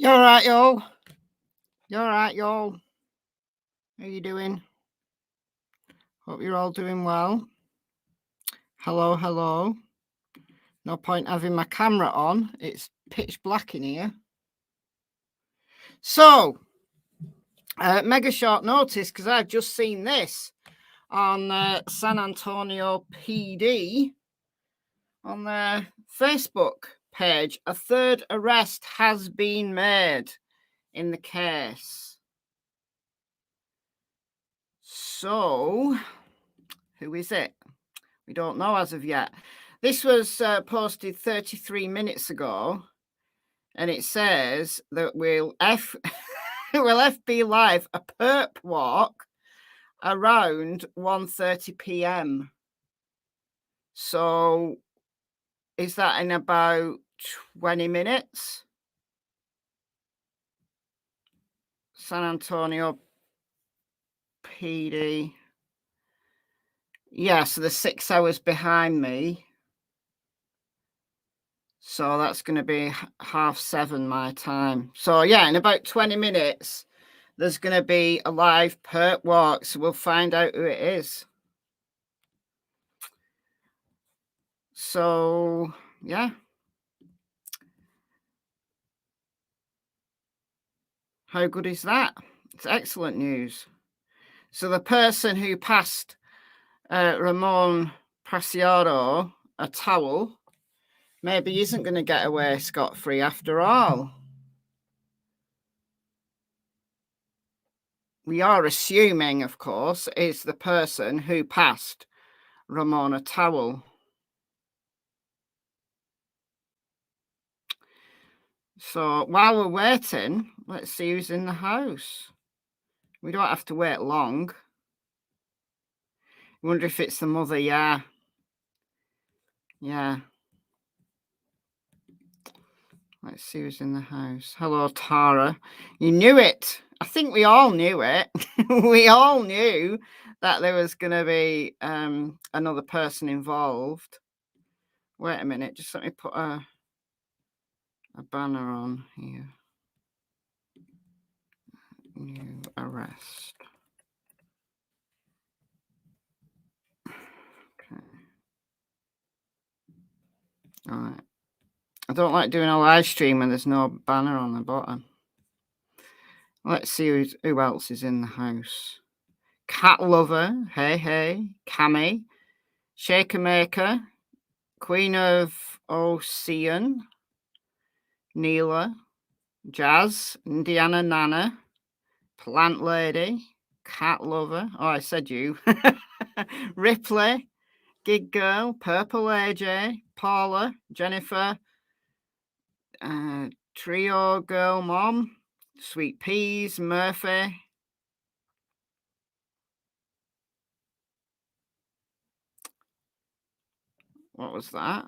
You all right, y'all? You all right, y'all? How you doing? Hope you're all doing well. Hello, hello. No point having my camera on. It's pitch black in here. So, mega short notice because I've just seen this on San Antonio PD on their Facebook page. A third arrest has been made in the case. So, who is it? We don't know as of yet. This was posted 33 minutes ago, and it says that will FB live a perp walk around 1:30 p.m. So is that in about 20 minutes? San Antonio PD. Yeah, so they're 6 hours behind me. So that's going to be 7:30 my time. So yeah, in about 20 minutes, there's going to be a live perp walk. So we'll find out who it is. So yeah. How good is that? It's excellent news. So the person who passed Ramon Preciado a towel maybe isn't going to get away scot-free after all. We are assuming, of course, is the person who passed Ramon a towel. So while we're waiting, let's see who's in the house. We don't have to wait long. I wonder if it's the mother. Yeah. Let's see who's in the house. Hello, Tara. You knew it. I think we all knew it. We all knew that there was going to be another person involved. Wait a minute. Just let me put a banner on here. New arrest. Okay. All right. I don't like doing a live stream when there's no banner on the bottom. Let's see who else is in the house. Cat Lover, hey, Cammy, Shaker Maker, Queen of Ocean, Neela, Jazz, Indiana Nana, Plant Lady, Cat Lover. Oh, I said you. Ripley, Gig Girl, Purple AJ, Paula, Jennifer, Trio Girl Mom, Sweet Peas, Murphy. What was that?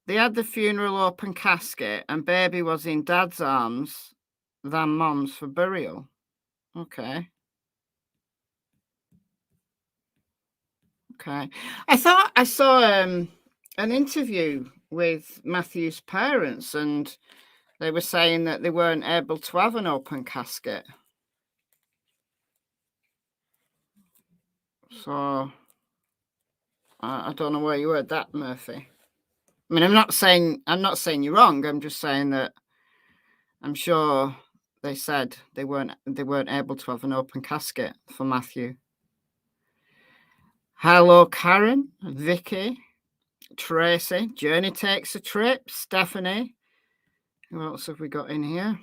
They had the funeral open casket and baby was in dad's arms than mom's for burial. Okay. I thought I saw an interview with Matthew's parents and they were saying that they weren't able to have an open casket. So I don't know where you heard that, Murphy. I mean, I'm not saying you're wrong. I'm just saying that I'm sure they said they weren't able to have an open casket for Matthew. Hello, Karen, Vicky, Tracy, Journey Takes a Trip, Stephanie. Who else have we got in here?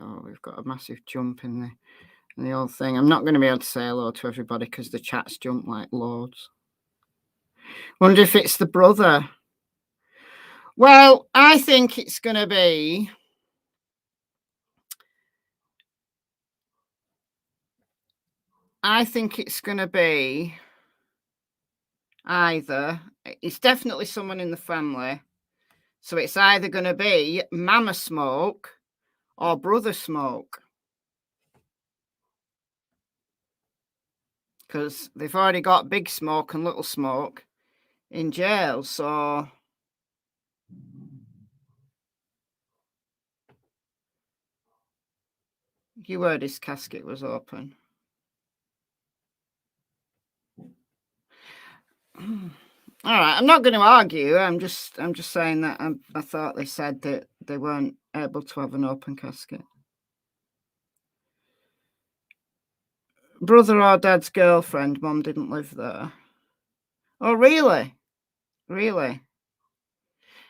Oh, we've got a massive jump in the old thing. I'm not going to be able to say hello to everybody because the chat's jumped like loads. Wonder if it's the brother. Well, I think it's going to be either, it's definitely someone in the family. So it's either going to be Mama Smoke or Brother Smoke. Because they've already got Big Smoke and Little Smoke in jail. So You heard his casket was open. All right, I'm not going to argue. I'm just saying that I thought they said that they weren't able to have an open casket. Brother or dad's girlfriend. Mum didn't live there. Oh, really? Really?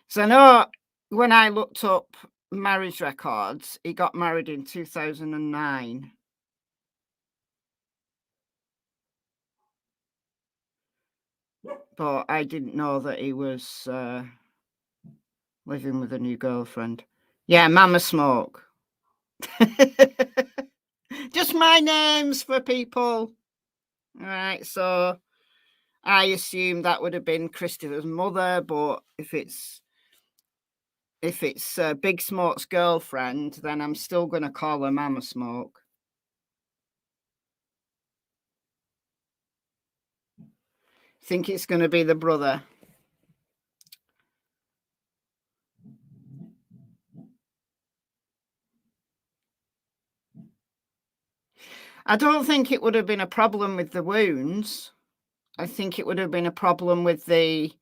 So I know when I looked up marriage records, he got married in 2009. But I didn't know that he was living with a new girlfriend. Yeah, Mama Smoke. Just my names for people. All right, so I assume that would have been Christopher's mother, but if it's Big Smoke's girlfriend, then I'm still going to call her Mama Smoke. Think it's going to be the brother. I don't think it would have been a problem with the wounds. I think it would have been a problem with the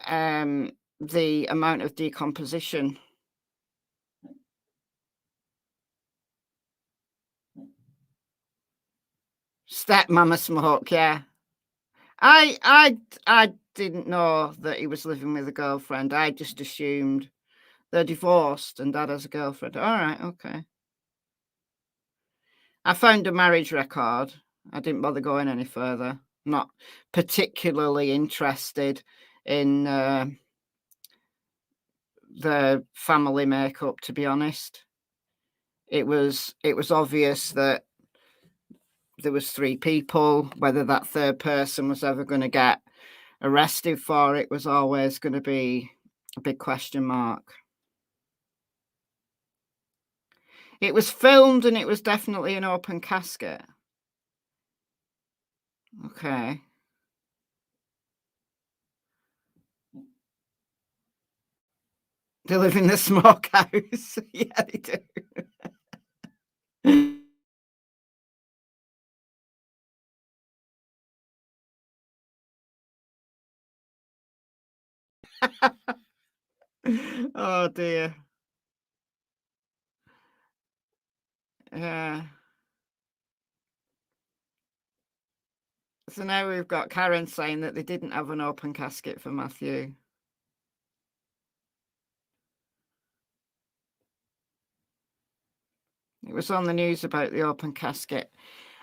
amount of decomposition. Step Mama Smoke, yeah. I didn't know that he was living with a girlfriend. I just assumed they're divorced and dad has a girlfriend. All right, okay. I found a marriage record. I didn't bother going any further. Not particularly interested in the family makeup, to be honest. It was obvious that there was 3 people. Whether that third person was ever going to get arrested for it was always going to be a big question mark. It was filmed and it was definitely an open casket. Okay. They live in the smokehouse. Yeah, they do. Oh dear. Yeah. So now we've got Karen saying that they didn't have an open casket for Matthew. It was on the news about the open casket.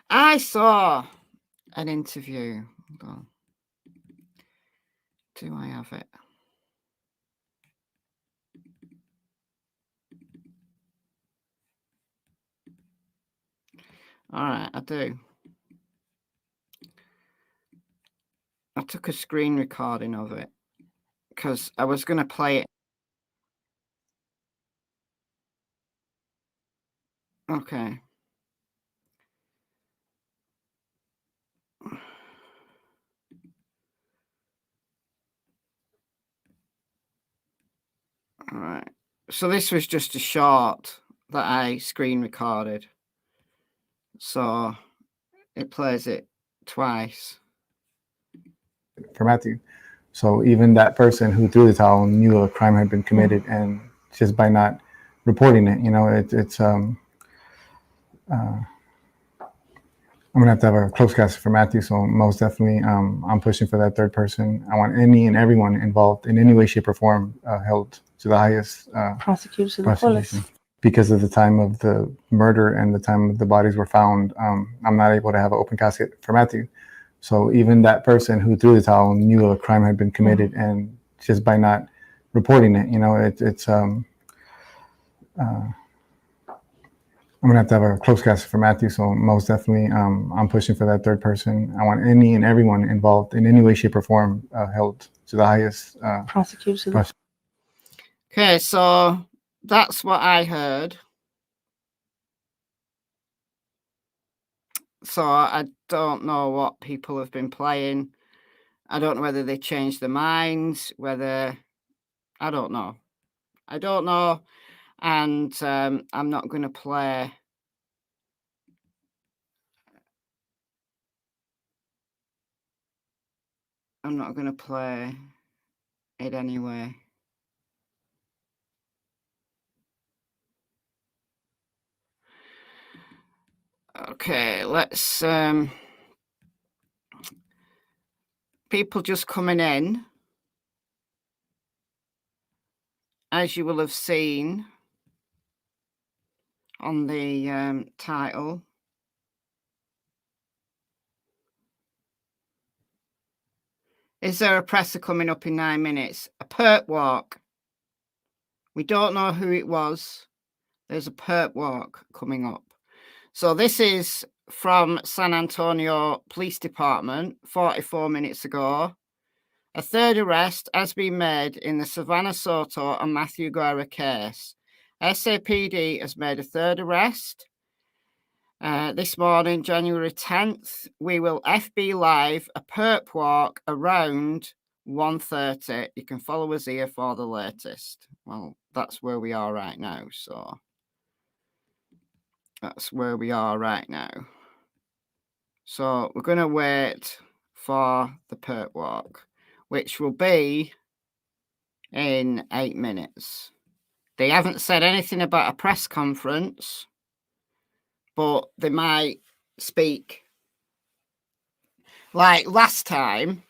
I saw an interview. Hold on. Do I have it? All right, I do. I took a screen recording of it because I was going to play it. Okay. All right. So this was just a short that I screen recorded. So it plays it twice. For Matthew. So even that person who threw the towel knew a crime had been committed, and just by not reporting it, I'm gonna have to have a close casket for Matthew. So most definitely, I'm pushing for that third person. I want any and everyone involved in any way, shape, or form held to the highest prosecution. Because of the time of the murder and the time of the bodies were found, I'm not able to have an open casket for Matthew. So even that person who threw the towel knew a crime had been committed, and just by not reporting it, I'm gonna have to have a close casket for Matthew. So most definitely, I'm pushing for that third person. I want any and everyone involved in any way, shape, or form held to the highest prosecution. Okay, so that's what I heard. So I don't know what people have been playing. I don't know whether they changed their minds, whether I don't know. And I'm not going to play I'm not going to play it anyway. Okay, let's people just coming in. As you will have seen on the title, is there a presser coming up in 9 minutes? A perp walk. We don't know who it was. There's a perp walk coming up. So this is from San Antonio Police Department 44 minutes ago. A third arrest has been made in the Savanah, Soto and Matthew Guerra case. SAPD has made a third arrest. This morning, January 10th, we will FB live a perp walk around 1:30. You can follow us here for the latest. Well, that's where we are right now. So that's where we are right now. So we're going to wait for the perp walk, which will be in 8 minutes. They haven't said anything about a press conference, but they might speak. Like last time,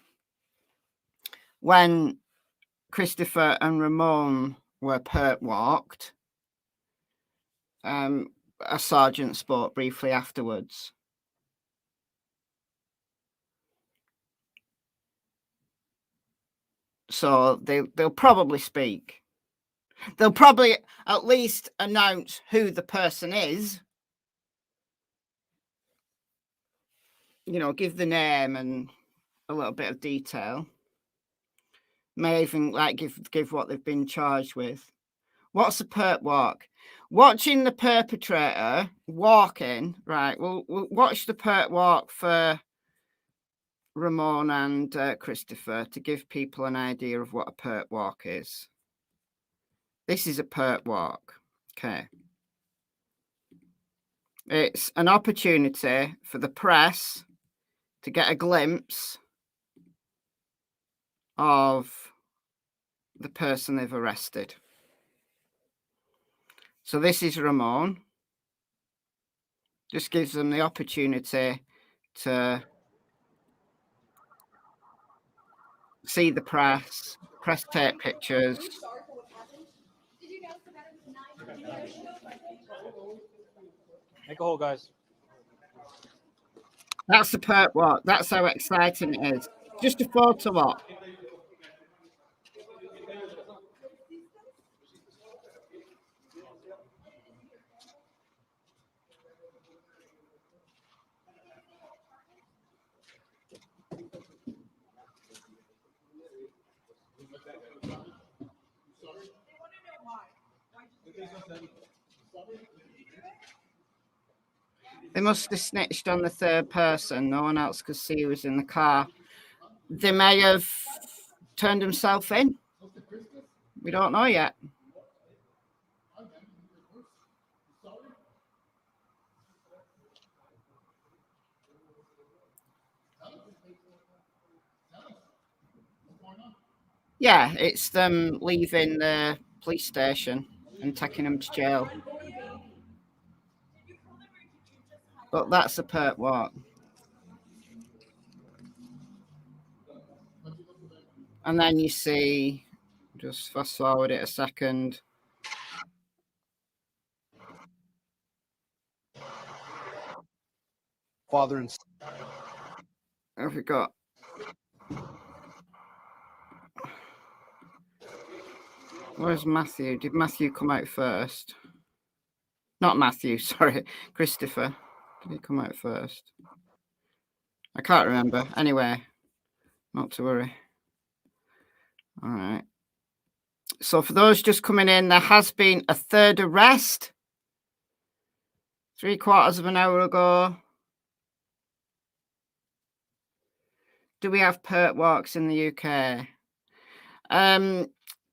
when Christopher and Ramon were perp walked, a sergeant spoke briefly afterwards. So they'll probably speak. They'll probably at least announce who the person is. You know, give the name and a little bit of detail. May even like give what they've been charged with. What's a perp walk? Watching the perpetrator walking, right? We'll watch the perp walk for Ramon and Christopher to give people an idea of what a perp walk is. This is a perp walk. Okay. It's an opportunity for the press to get a glimpse of the person they've arrested. So this is Ramon. Just gives them the opportunity to see the press take pictures. Make a hole, guys. That's the perp walk. That's how exciting it is. Just a photo op. They must have snitched on the third person. No one else could see who was in the car. They may have turned himself in. We don't know yet. Yeah, it's them leaving the police station and taking them to jail. But that's a perp walk. And then you see, just fast forward it a second. Father and What have we got? Where's Matthew? Did Matthew come out first? Not Matthew, sorry. Christopher. Did he come out first? I can't remember. Anyway, not to worry. All right. So for those just coming in, there has been a third arrest 3/4 of an hour ago. Do we have perp walks in the UK?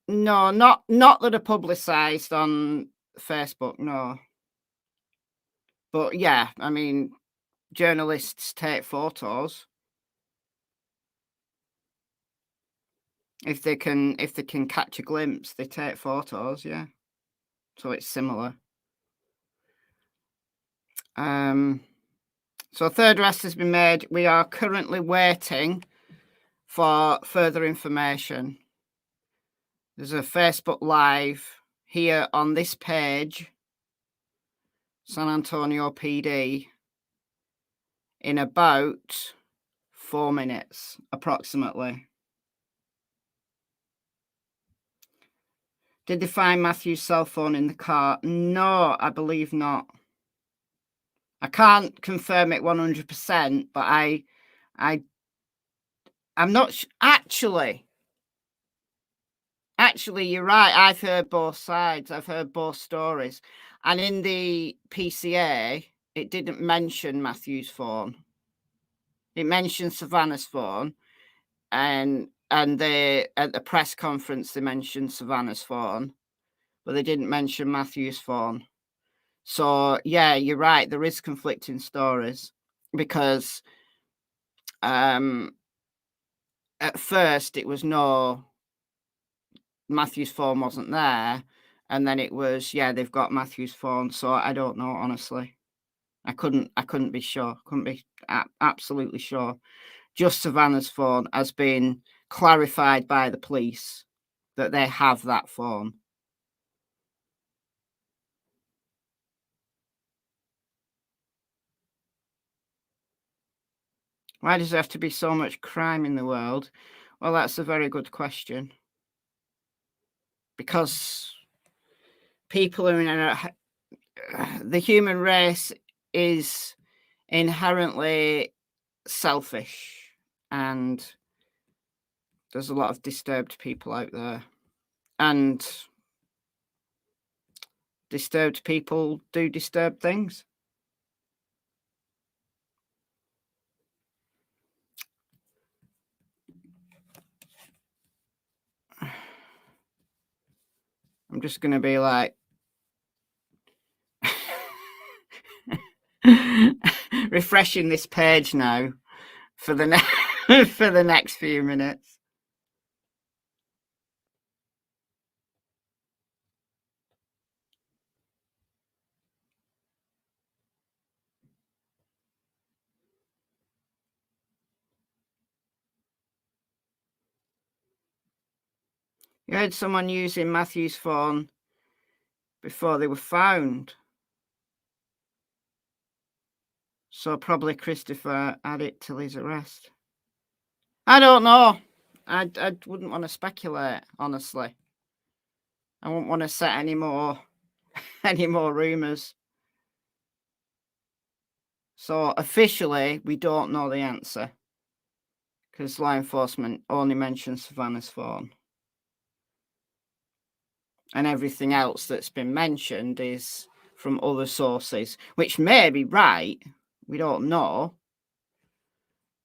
No, not that are publicised on Facebook, no. But yeah, I mean, journalists take photos. If they can catch a glimpse, they take photos, yeah. So it's similar. So a third arrest has been made. We are currently waiting for further information. There's a Facebook Live here on this page, San Antonio PD, in about 4 minutes, approximately. Did they find Matthew's cell phone in the car? No, I believe not. I can't confirm it 100%, but I'm not actually, you're right. I've heard both sides. I've heard both stories. And in the PCA, it didn't mention Matthew's phone. It mentioned Savanah's phone. And they, at the press conference, they mentioned Savanah's phone, but they didn't mention Matthew's phone. So, yeah, you're right. There is conflicting stories because at first it was no, Matthew's phone wasn't there. And then it was, yeah, they've got Matthew's phone. So I don't know, honestly. I couldn't be sure. Couldn't be absolutely sure. Just Savanah's phone has been clarified by the police that they have that phone. Why does there have to be so much crime in the world? Well, that's a very good question. Because people are in the human race is inherently selfish, and there's a lot of disturbed people out there, and disturbed people do disturbed things. I'm just going to be like refreshing this page now for the for the next few minutes. You heard someone using Matthew's phone before they were found. So probably Christopher had it till his arrest. I don't know. I wouldn't want to speculate, honestly. I wouldn't want to set any more rumours. So officially, we don't know the answer because law enforcement only mentions Savanah's phone. And everything else that's been mentioned is from other sources, which may be right. We don't know.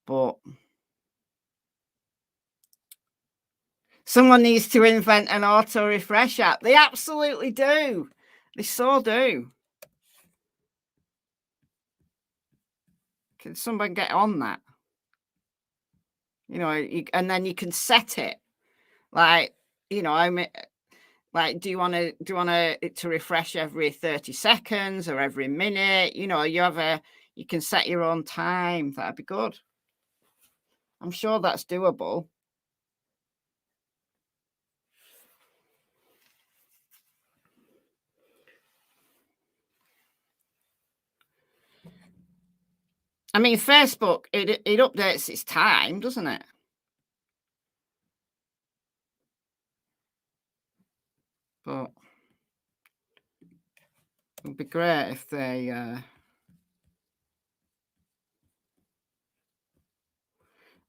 But someone needs to invent an auto refresh app. They absolutely do. They so do. Can someone get on that? You know, and then you can set it. Like, you know, I mean, like, do you want it to refresh every 30 seconds or every minute? You know, you can set your own time. That'd be good. I'm sure that's doable. I mean, Facebook, it updates its time, doesn't it? But it would be great if they...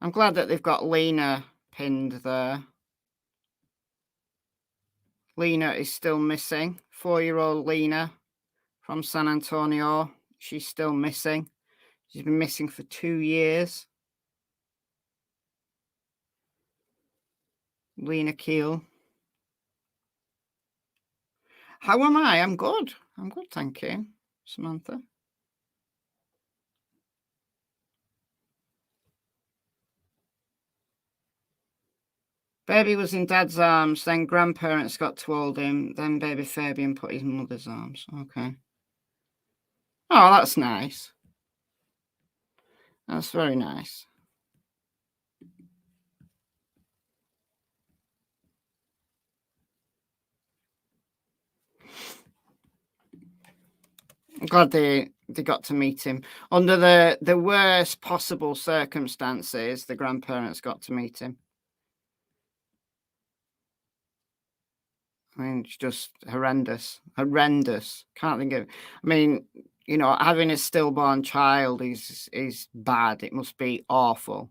I'm glad that they've got Lena pinned there. Lena is still missing. 4-year-old Lena from San Antonio. She's still missing. She's been missing for 2 years. Lena Keel. How am I? I'm good. I'm good, thank you, Samantha. Baby was in dad's arms, then grandparents got to hold him, then baby Fabian put his mother's arms. Okay. Oh, that's nice. That's very nice. I'm glad they got to meet him. Under the worst possible circumstances, the grandparents got to meet him. I mean, it's just horrendous. Horrendous. Can't think of it. I mean, you know, having a stillborn child is bad. It must be awful.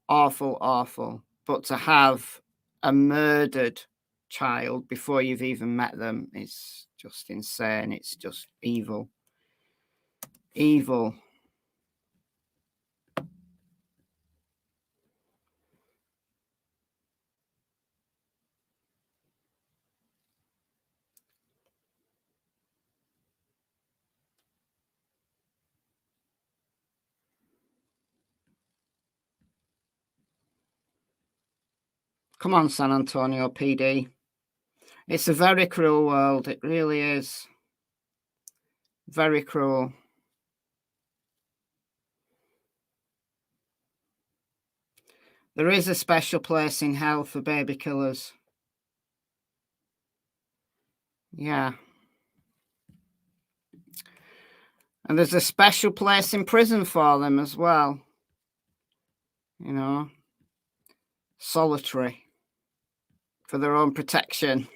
Awful, awful. But to have a murdered child before you've even met them is just insane. It's just evil. Evil. Come on, San Antonio PD. It's a very cruel world. It really is. Very cruel. There is a special place in hell for baby killers. Yeah. And there's a special place in prison for them as well. You know, solitary for their own protection.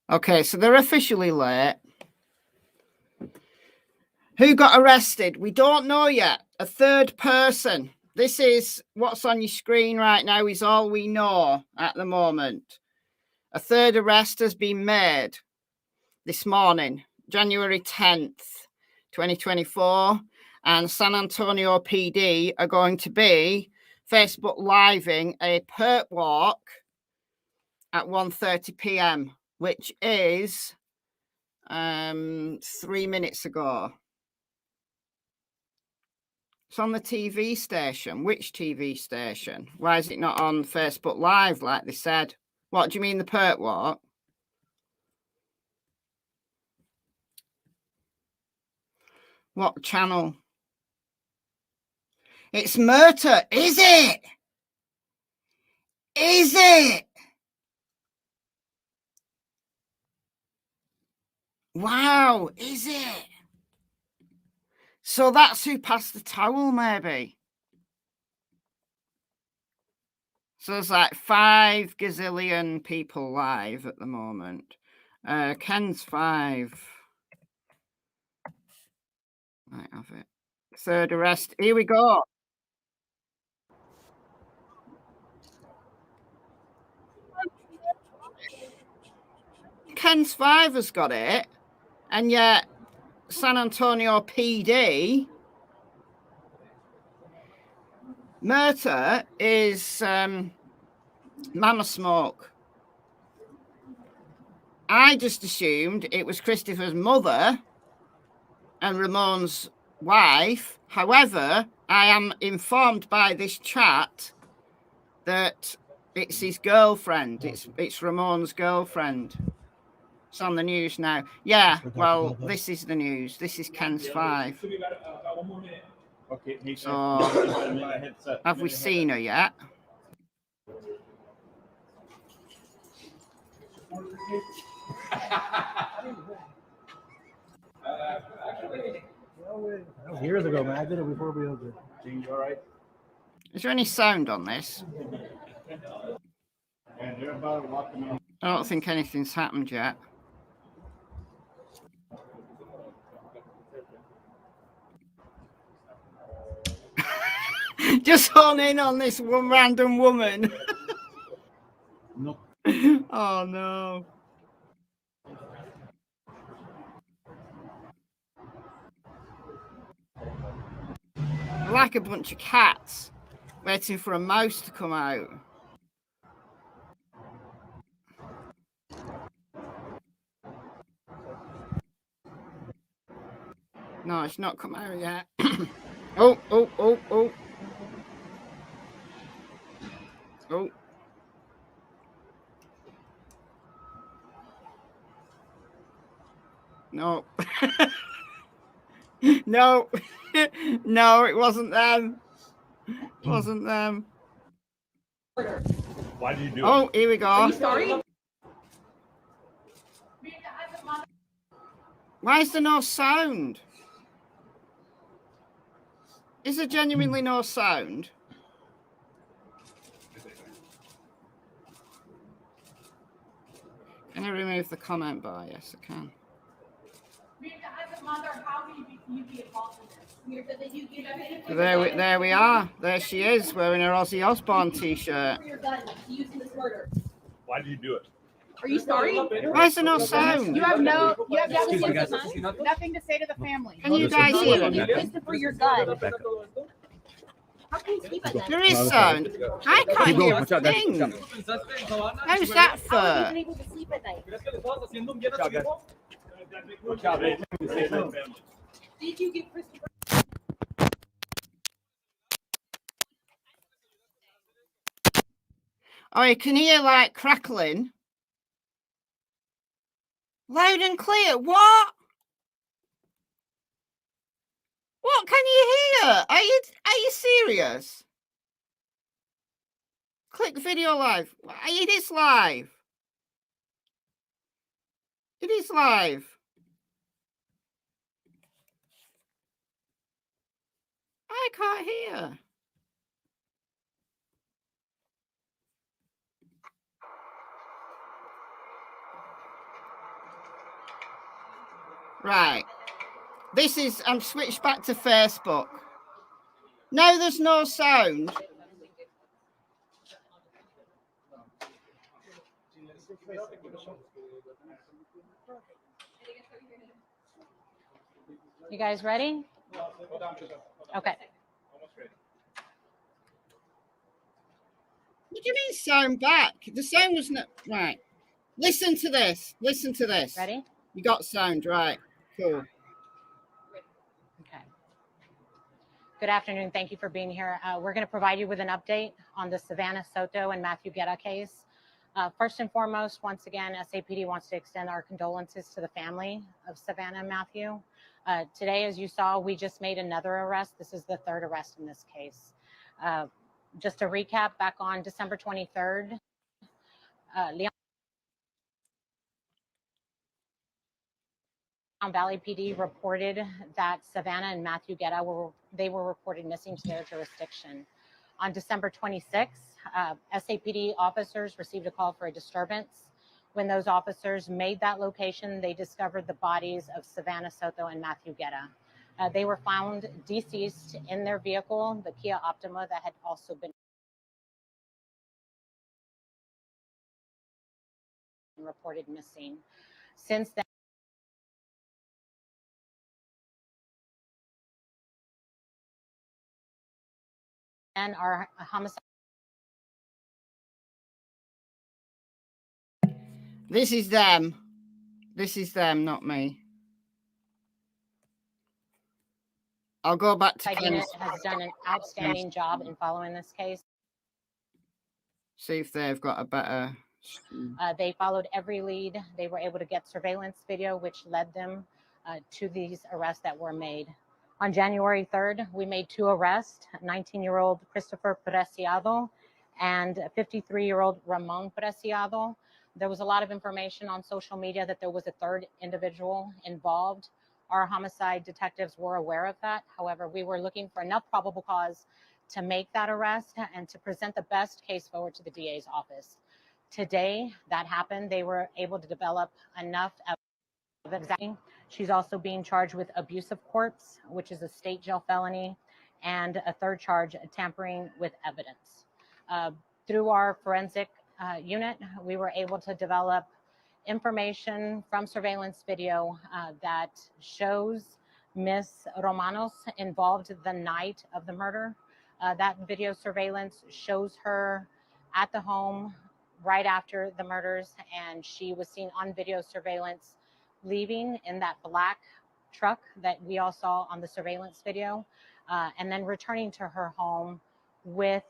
Okay, so they're officially late. Who got arrested? We don't know yet. A third person. This is what's on your screen right now is all we know at the moment. A third arrest has been made this morning, January 10th, 2024. And San Antonio PD are going to be Facebook living a perp walk at 1:30 p.m., which is 3 minutes ago. It's on the TV station. Which TV station? Why is it not on Facebook Live like they said? What do you mean, the perp walk? What channel? It's murder, is it? Is it? Wow, is it? So that's who passed the towel, maybe. So there's like 5 gazillion people live at the moment. Ken's 5. Might have it. Third arrest. Here we go. Ken's 5 has got it, and yet San Antonio PD murder is Mama Smoke. I just assumed it was Christopher's mother and Ramon's wife. However, I am informed by this chat that it's his girlfriend. It's Ramon's girlfriend. It's on the news now. Yeah, well, this is the news. This is Ken's 5. So, have we seen her yet? That was years ago, man. I did it before we were good. You all right? Is there any sound on this? I don't think anything's happened yet. Just hone in on this one random woman. No. Oh no. They're like a bunch of cats waiting for a mouse to come out. No, it's not come out yet. Oh. No. No. No, it wasn't them. It wasn't them. Why did you do it? Oh, here we go. Are you sorry? Why is there no sound? Is there genuinely no sound? Can I remove the comment bar? Yes, I can. As a mother, how can you be involved in this? There we are. There she is, wearing her Ozzy Osbourne t-shirt. Why did you do it? Are you sorry? Why is there no sound? You have nothing to say to the family. Can you guys hear it? Christopher, your gun. How can you sleep at night? There is sound. I can't hear a thing. How's that How are you for? even able to sleep at night? Did you give Christopher? Oh, you can hear like crackling. Loud and clear. What? What can you hear? Are you serious? Click video live. It is live. It is live. I can't hear. Right. This is, I'm switched back to Facebook. No, there's no sound. You guys ready? Okay. What do you mean sound back? The sound was not, right. Listen to this. Listen to this. Ready? You got sound, right. Cool. Okay. Good afternoon. Thank you for being here. We're going to provide you with an update on the Savanah, Soto, and Matthew Guerra case. First and foremost, once again, SAPD wants to extend our condolences to the family of Savanah and Matthew. Today, as you saw, we just made another arrest. This is the third arrest in this case. Just to recap, back on December 23rd, Leon Valley PD reported that Savanah and Matthew Guerra were reported missing to their jurisdiction. On December 26th, SAPD officers received a call for a disturbance. When those officers made that location, they discovered the bodies of Savanah Soto and Matthew Guerra. They were found deceased in their vehicle, the Kia Optima, that had also been reported missing. Since then, our homicide. This is them. This is them, not me. I'll go back to Unit has done an outstanding job in following this case. see if they've got a better. They followed every lead. They were able to get surveillance video, which led them to these arrests that were made. On January 3rd, we made two arrests, 19-year-old Christopher Preciado and 53-year-old Ramon Preciado. There was a lot of information on social media that there was a third individual involved. Our homicide detectives were aware of that. However, we were looking for enough probable cause to make that arrest and to present the best case forward to the DA's office. Today, that happened. They were able to develop enough of exactly. She's also being charged with abuse of corpse, which is a state jail felony, and a third charge, tampering with evidence. Through our forensic unit, we were able to develop information from surveillance video that shows Miss Romanos involved the night of the murder. That video surveillance shows her at the home right after the murders, and she was seen on video surveillance leaving in that black truck that we all saw on the surveillance video, and then returning to her home with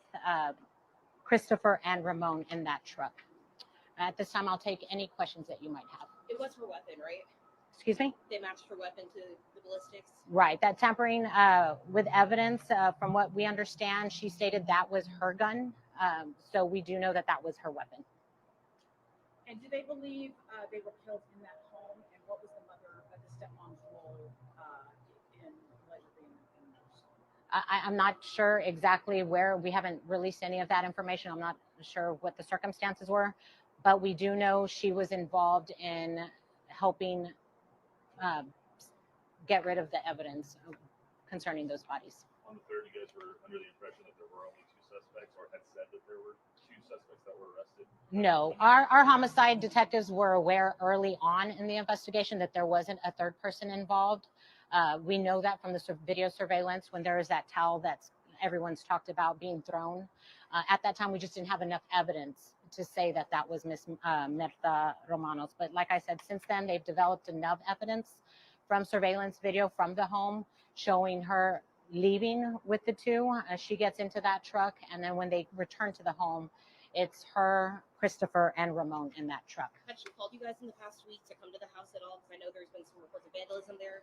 Christopher and Ramon in that truck. At this time, I'll take any questions that you might have. It was her weapon, right? Excuse me? They matched her weapon to the ballistics. Right. That tampering with evidence, from what we understand, she stated that was her gun. So we do know that that was her weapon. And do they believe they were killed in that home? And what was the mother, the stepmom's role in allegedly in those? I'm not sure exactly where. We haven't released any of that information. I'm not sure what the circumstances were, but we do know she was involved in helping get rid of the evidence concerning those bodies. On the third, you guys were under the impression that there were only two suspects, or had said that there were two suspects that were arrested? No, our homicide detectives were aware early on in the investigation that there wasn't a third person involved. We know that from the video surveillance when there is that towel that's everyone's talked about being thrown. At that time, we just didn't have enough evidence to say that that was Miss Mirta Romanos. But like I said, since then, they've developed enough evidence from surveillance video from the home showing her leaving with the two. She gets into that truck, and then when they return to the home, it's her, Christopher, and Ramon in that truck. Had she called you guys in the past week to come to the house at all? Because I know there's been some reports of vandalism there.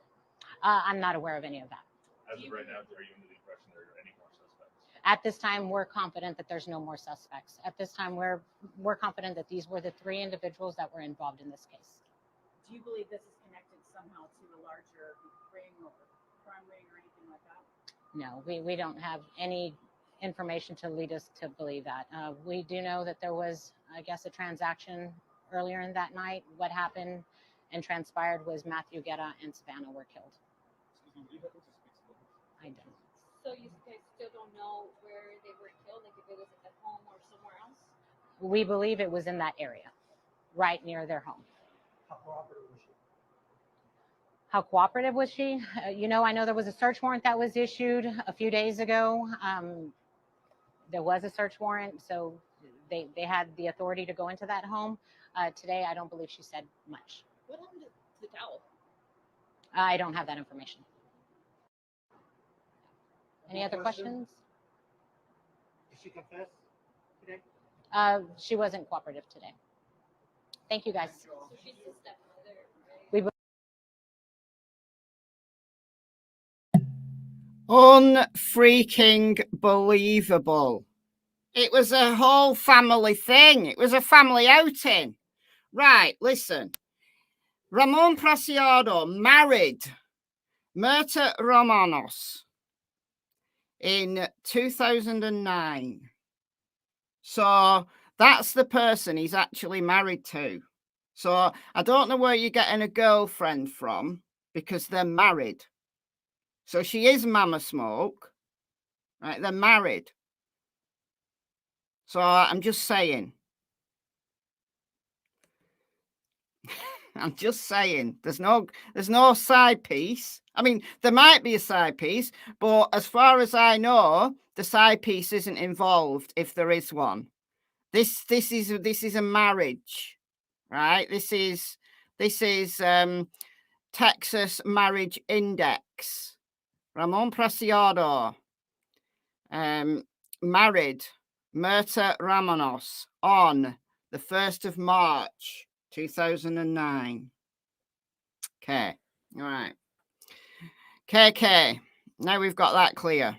I'm not aware of any of that. As of right now, are you under the impression there are any more suspects? At this time, we're confident that there's no more suspects. At this time, we're confident that these were the three individuals that were involved in this case. Do you believe this is connected somehow to a larger ring or crime ring or anything like that? No, we don't have any information to lead us to believe that. We do know that there was, I guess, a transaction earlier in that night. What happened and transpired was Matthew, Guerra, and Savanah were killed. I don't. So you guys still don't know where they were killed, like if it was at home or somewhere else? We believe it was in that area, right near their home. How cooperative was she? How cooperative was she? I know there was a search warrant that was issued a few days ago. There was a search warrant, so they had the authority to go into that home. Today, I don't believe she said much. What happened to the towel? I don't have that information. Any other questions? Did she confess today? She wasn't cooperative today. Thank you, guys. So she's the stepmother, right? Unfreaking believable. It was a whole family thing. It was a family outing. Right, listen. Ramon Preciado married Mirta Romanos in 2009. So that's the person he's actually married to. So I don't know where you're getting a girlfriend from because they're married. So she is Mama Smoke, right? They're married. So I'm just saying. I'm just saying. There's no side piece. I mean, there might be a side piece, but as far as I know, the side piece isn't involved if there is one. This is a marriage, right? This is Texas Marriage Index. Ramon Preciado married Mirta Romanos on the 1st of March, 2009. Okay, all right. KK, now we've got that clear.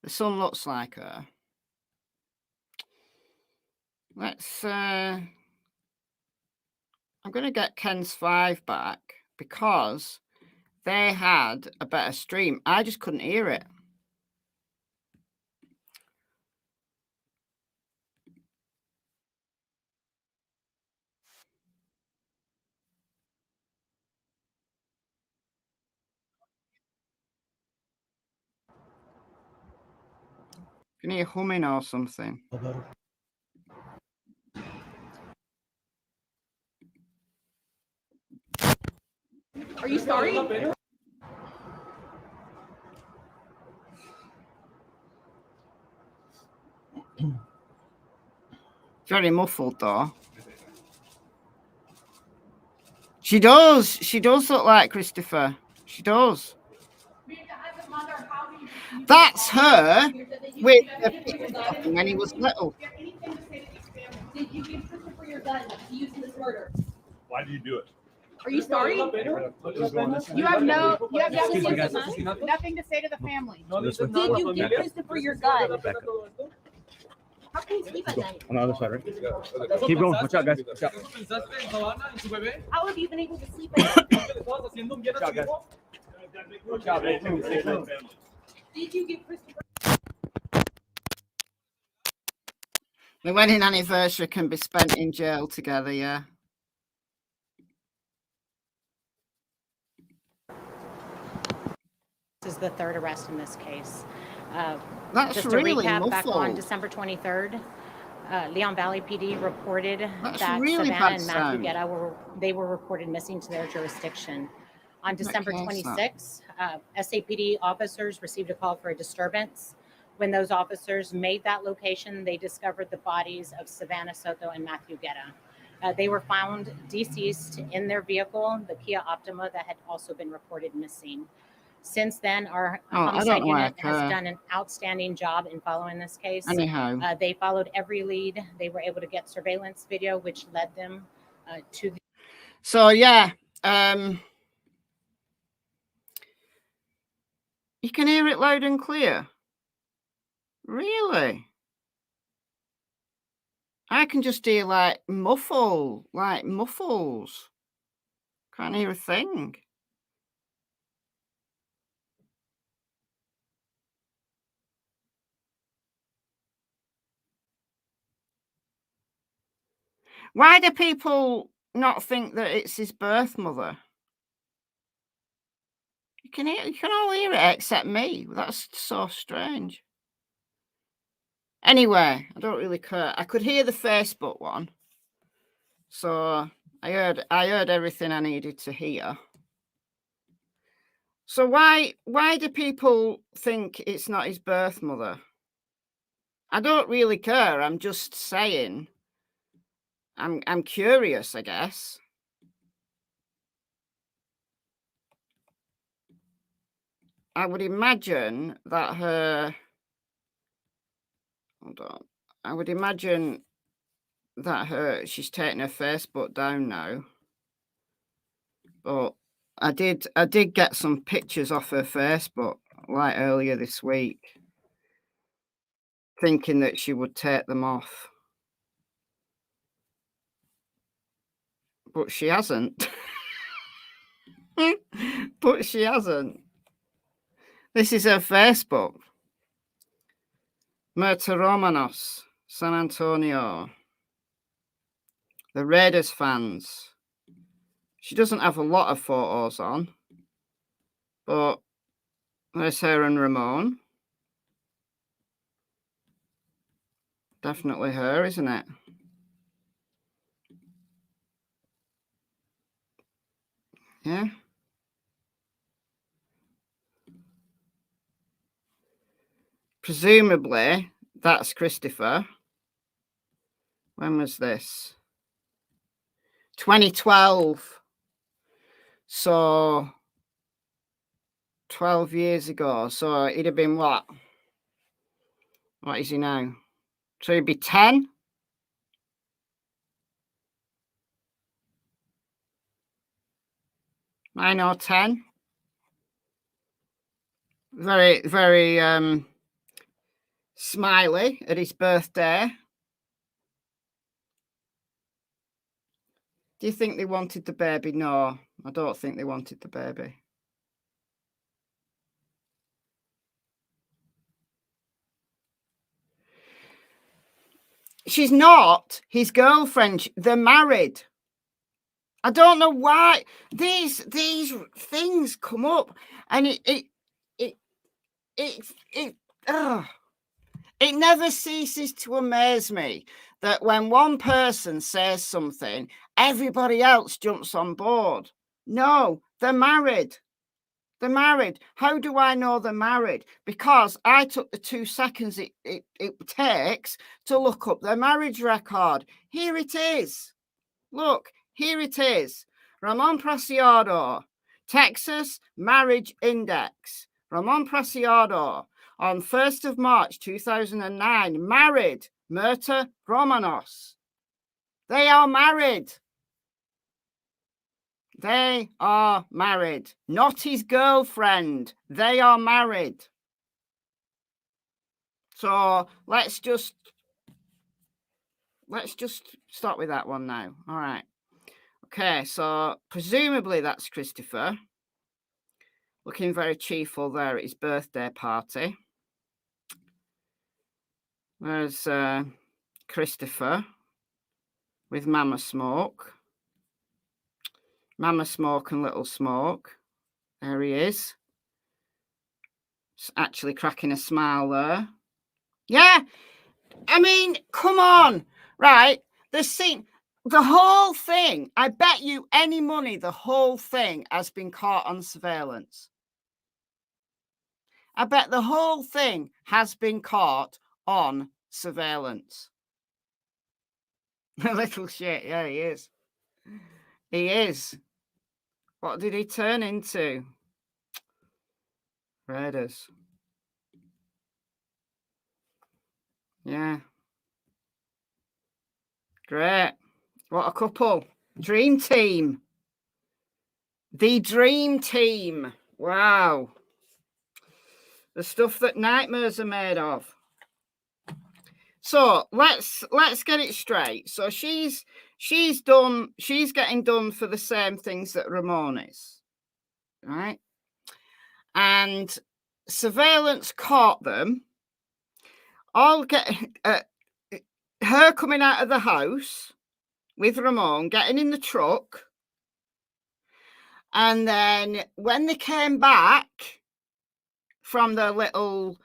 The son looks like her. Let's, I'm going to get Ken's 5 back because they had a better stream. I just couldn't hear it. Can you hear humming or something? Are you sorry? Very muffled though. She does. She does look like Christopher. She does. That's her with the picture of him when he was little. Did you give Christopher your gun to use in this murder? Why did you do it? Are you sorry? You have nothing to say to the family. Did you give Christopher your gun? How can you sleep at night? On the other side, right? Keep going. Watch out, guys. Watch out. How have you been able to sleep at night? Watch out, guys. Watch out, Did you give Christopher? The wedding anniversary can be spent in jail together, yeah. This is the third arrest in this case. That's Just really to recap, back on muffled. December 23rd, Leon Valley PD reported That's that really Savanah bad and sound. Matthew Guerra were reported missing to their jurisdiction. On December Okay, 26th, SAPD officers received a call for a disturbance. When those officers made that location, they discovered the bodies of Savanah, Soto, and Matthew Guerra. They were found deceased in their vehicle, the Kia Optima, that had also been reported missing. Since then, our homicide unit has done an outstanding job in following this case. Anyhow. They followed every lead. They were able to get surveillance video, which led them to the... So, yeah. You can hear it loud and clear. Really? I can just hear like muffles. Can't hear a thing. Why do people not think that it's his birth mother? You can all hear it except me. That's so strange. Anyway, I don't really care. I could hear the Facebook one. So I heard everything I needed to hear. So why do people think it's not his birth mother? I don't really care. I'm just saying. I'm curious, I guess. I would imagine that her... Hold on. I would imagine that she's taken her Facebook down now. But I did get some pictures off her Facebook like earlier this week, thinking that she would take them off. But she hasn't. But she hasn't. This is her Facebook. Murta Romanos, San Antonio. The Raiders fans. She doesn't have a lot of photos on. But there's her and Ramon. Definitely her, isn't it? Yeah. Presumably, that's Christopher. When was this? 2012. So 12 years ago. So he'd have been what? What is he now? So he'd be 10? Nine or 10? Very, very smiley at his birthday. Do you think they wanted the baby? No, I don't think they wanted the baby. She's not his girlfriend. They're married. I don't know why these things come up, and it never ceases to amaze me that when one person says something, everybody else jumps on board. No, they're married. They're married. How do I know they're married? Because I took the 2 seconds it takes to look up their marriage record. Here it is. Look, here it is. Ramon Preciado, Texas Marriage Index. Ramon Preciado, on 1st of March 2009, married Myrta Romanos. They are married. They are married. Not his girlfriend. They are married. So let's just start with that one now. All right. Okay, so presumably that's Christopher. Looking very cheerful there at his birthday party. There's Christopher with Mama Smoke. Mama Smoke and Little Smoke. There he is. Actually cracking a smile there. Yeah, I mean, come on. Right, the whole thing, I bet you any money the whole thing has been caught on surveillance. I bet the whole thing has been caught on surveillance. A little shit, yeah, he is. He is. What did he turn into? Raiders. Yeah. Great. What a couple. Dream team. The dream team. Wow. The stuff that nightmares are made of. So let's get it straight. So she's getting done for the same things that Ramon is. Right? And surveillance caught them all her coming out of the house with Ramon, getting in the truck, and then when they came back from the little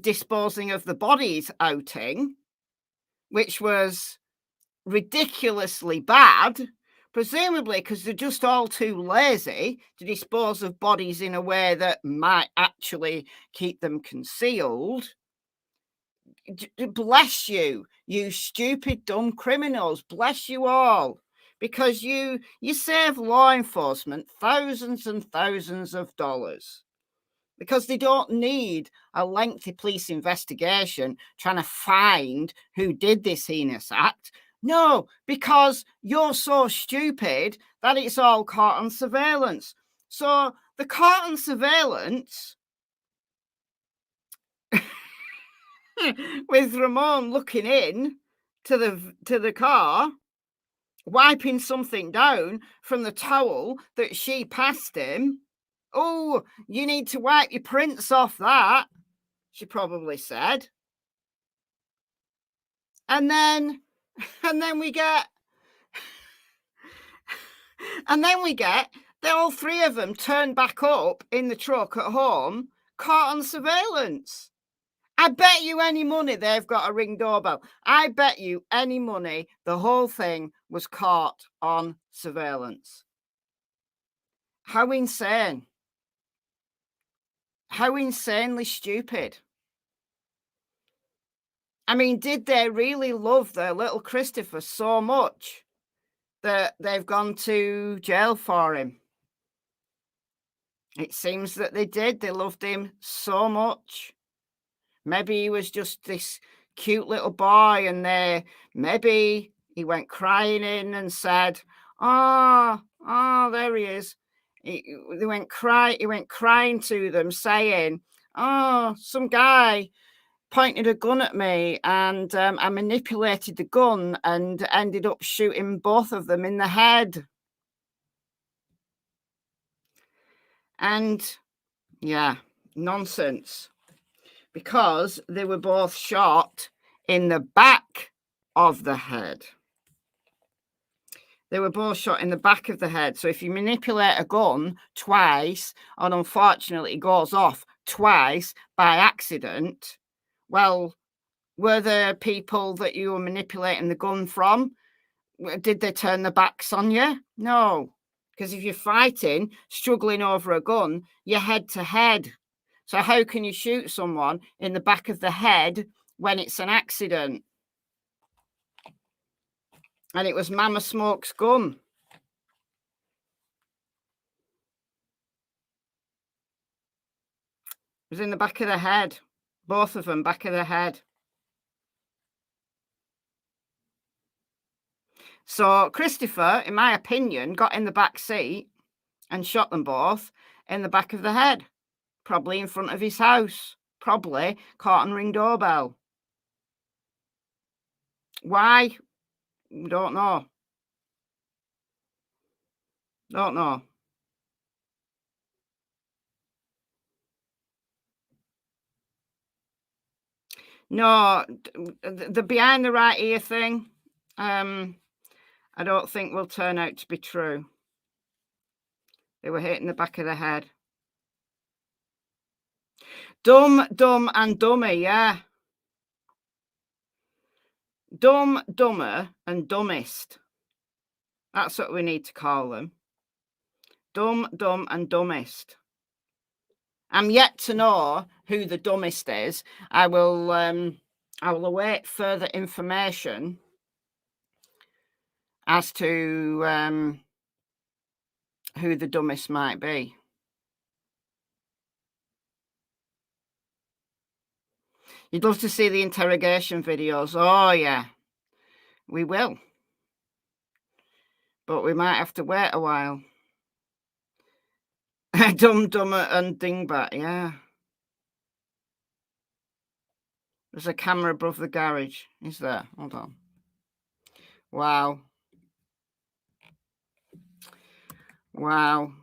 disposing of the bodies outing, which was ridiculously bad, presumably because they're just all too lazy to dispose of bodies in a way that might actually keep them concealed. Bless you, you stupid, dumb criminals. Bless you all. Because you save law enforcement thousands and thousands of dollars. Because they don't need a lengthy police investigation trying to find who did this heinous act. No, because you're so stupid that it's all caught on surveillance. So the caught on surveillance with Ramon looking in to the car, wiping something down from the towel that she passed him. Oh, you need to wipe your prints off that, she probably said. And then we get all three of them turned back up in the truck at home, caught on surveillance. I bet you any money they've got a Ring doorbell. I bet you any money the whole thing was caught on surveillance. How insane. How insanely stupid. I mean, did they really love their little Christopher so much that they've gone to jail for him? It seems that they did. They loved him so much. Maybe he was just this cute little boy, and maybe he went crying in and said, oh, there he is. He went crying to them saying, oh, some guy pointed a gun at me, and I manipulated the gun and ended up shooting both of them in the head. And yeah, nonsense. Because they were both shot in the back of the head. They were both shot in the back of the head. So if you manipulate a gun twice, and unfortunately it goes off twice by accident, well, were there people that you were manipulating the gun from? Did they turn their backs on you? No. Because if you're fighting, struggling over a gun, you're head to head. So how can you shoot someone in the back of the head when it's an accident? And it was Mama Smoke's gun. was in the back of the head. Both of them, back of the head. So Christopher, in my opinion, got in the back seat and shot them both in the back of the head. Probably in front of his house. Probably caught and ring doorbell. Why? Don't know. Don't know. No, the behind the right ear thing, I don't think will turn out to be true. They were hit in the back of the head. Dumb, dumb, and dummy, yeah. Dumb, dumber, and dumbest. That's what we need to call them. Dumb, dumb, and dumbest. I'm yet to know who the dumbest is. I will await further information as to who the dumbest might be. You'd love to see the interrogation videos. Oh, yeah, we will. But we might have to wait a while. Dumb, dumber, and dingbat, yeah. There's a camera above the garage. Is there? Hold on. Wow. Wow.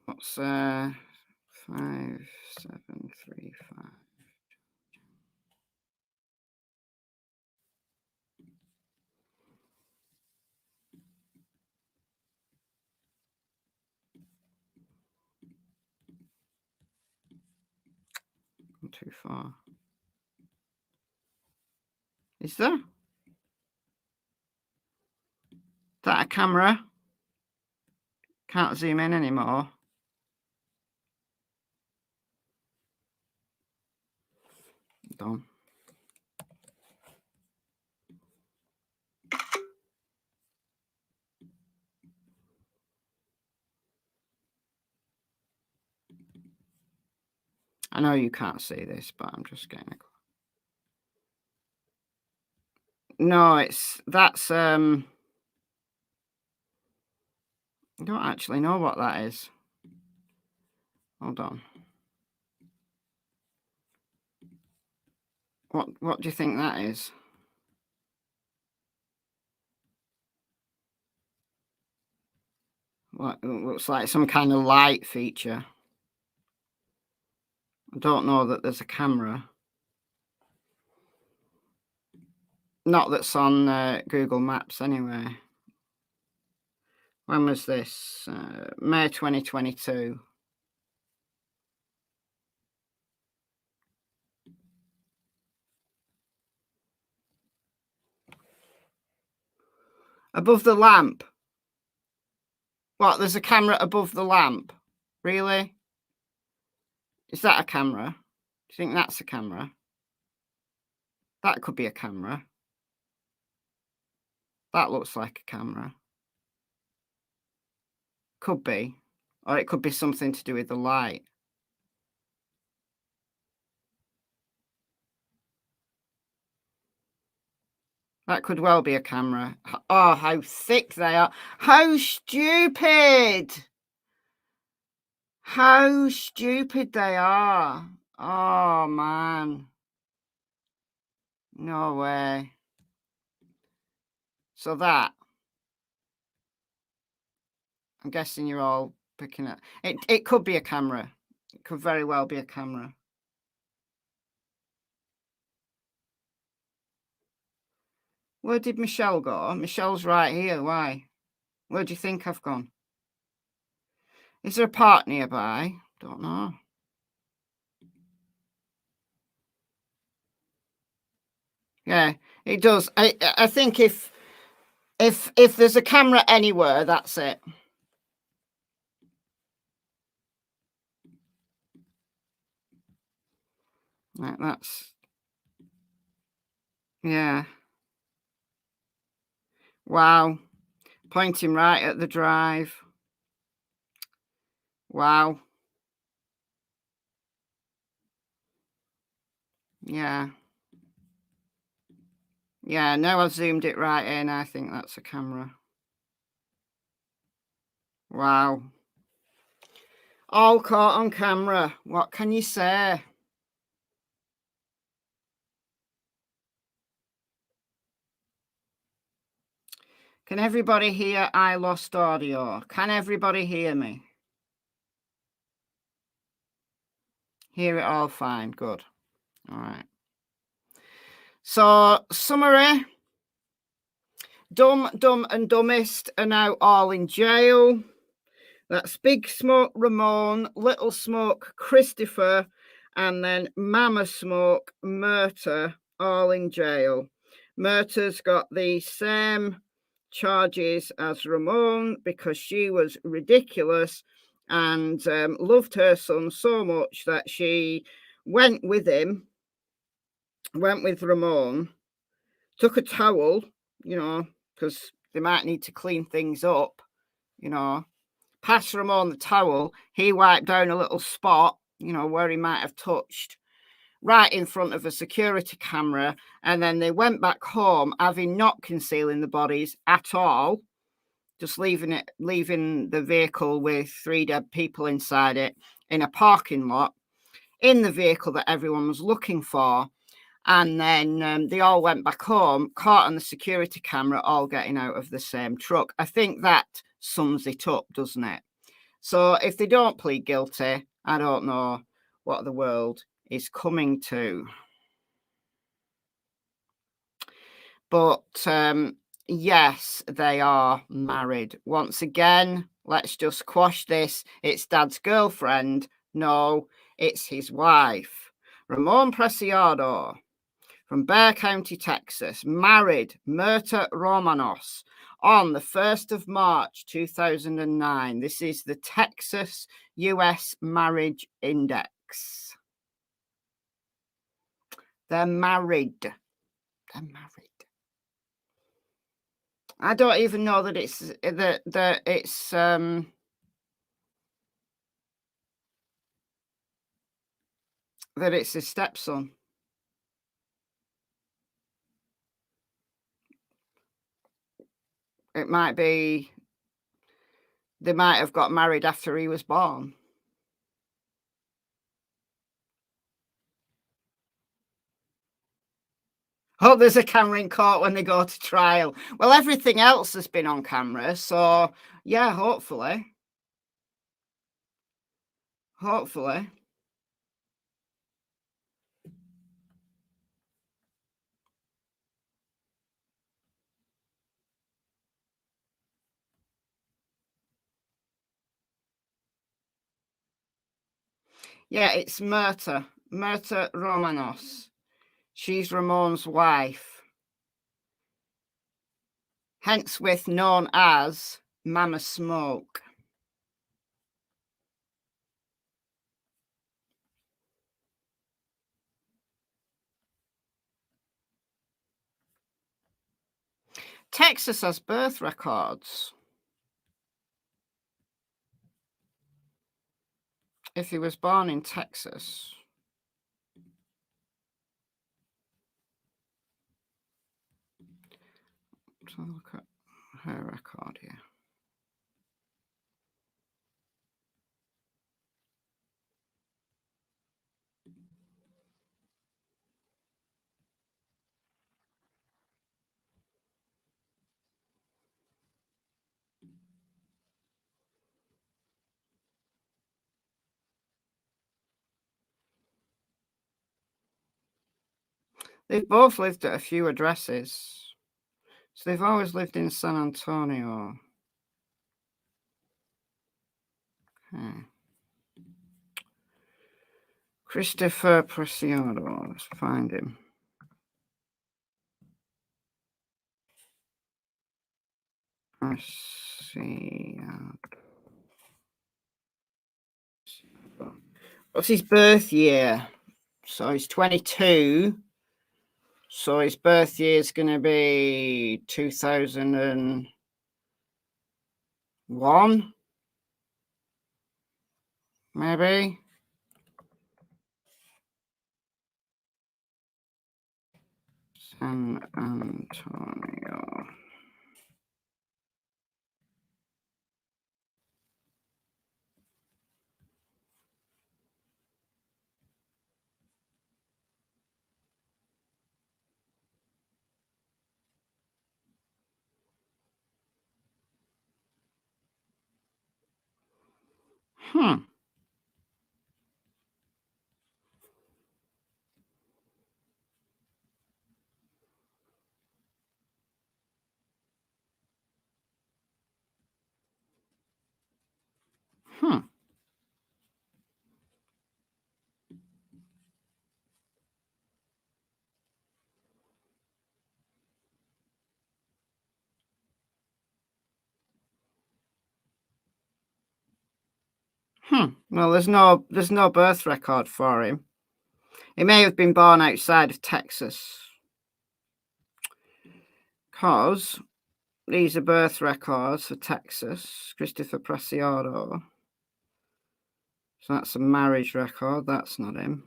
What's 5, 7, 3, 5. I'm too far. Is there? Is that a camera? Can't zoom in anymore. Done. I know you can't see this, but I'm just getting a... No, that's I don't actually know what that is. Hold on. What do you think that is? What looks like some kind of light feature. I don't know that there's a camera. Not that's on Google Maps anyway. When was this? May 2022. Above the lamp. What? There's a camera above the lamp. Really? Is that a camera? Do you think that's a camera? That could be a camera. That looks like a camera. Could be. Or it could be something to do with the light. That could well be a camera. Oh, how thick they are. How stupid. How stupid they are. Oh, man. No way. So that. I'm guessing you're all picking up. It could be a camera. It could very well be a camera. Where did Michelle go? Michelle's right here. Why? Where do you think I've gone? Is there a park nearby? Don't know. Yeah, it does. I think if there's a camera anywhere, that's it. Right, that's... Yeah. Wow. Pointing right at the drive. Wow. Yeah. Yeah, no, I've zoomed it right in. I think that's a camera. Wow. All caught on camera. What can you say? Can everybody hear I lost audio? Can everybody hear me? Hear it all fine. Good. All right. So, summary. Dumb, Dumb and Dumbest are now all in jail. That's Big Smoke Ramon, Little Smoke Christopher, and then Mama Smoke Murta, all in jail. Murta's got the same charges as Ramon because she was ridiculous and loved her son so much that she went with him, went with Ramon, took a towel, you know, because they might need to clean things up, you know, passed Ramon the towel. He wiped down a little spot, you know, where he might have touched, right in front of a security camera. And then they went back home, having not concealing the bodies at all, just leaving the vehicle with 3 dead people inside it in a parking lot, in the vehicle that everyone was looking for. And then they all went back home, caught on the security camera, all getting out of the same truck. I think that sums it up, doesn't it? So if they don't plead guilty, I don't know what the world is coming to. But yes, they are married. Once again, let's just quash this. It's Dad's girlfriend. No, it's his wife. Ramon Preciado from Bexar County, Texas, married Murta Romanos on the 1st of March, 2009. This is the Texas US Marriage Index. They're married. They're married. I don't even know that it's that it's his stepson. It might be they might have got married after he was born. Oh, there's a camera in court when they go to trial. Well, everything else has been on camera, so yeah, hopefully. Hopefully. Yeah, it's Murta Romanos. She's Ramon's wife. Hence with known as Mama Smoke. Texas has birth records. If he was born in Texas. So look at her record here. They've both lived at a few addresses. So they've always lived in San Antonio. Okay. Christopher Preciado. Let's find him. What's his birth year? So he's 22. So his birth year is going to be 2001. Maybe. San Antonio. Hmm. Hmm. Well, there's no birth record for him. He may have been born outside of Texas. Because these are birth records for Texas. Christopher Preciado. So that's a marriage record. That's not him.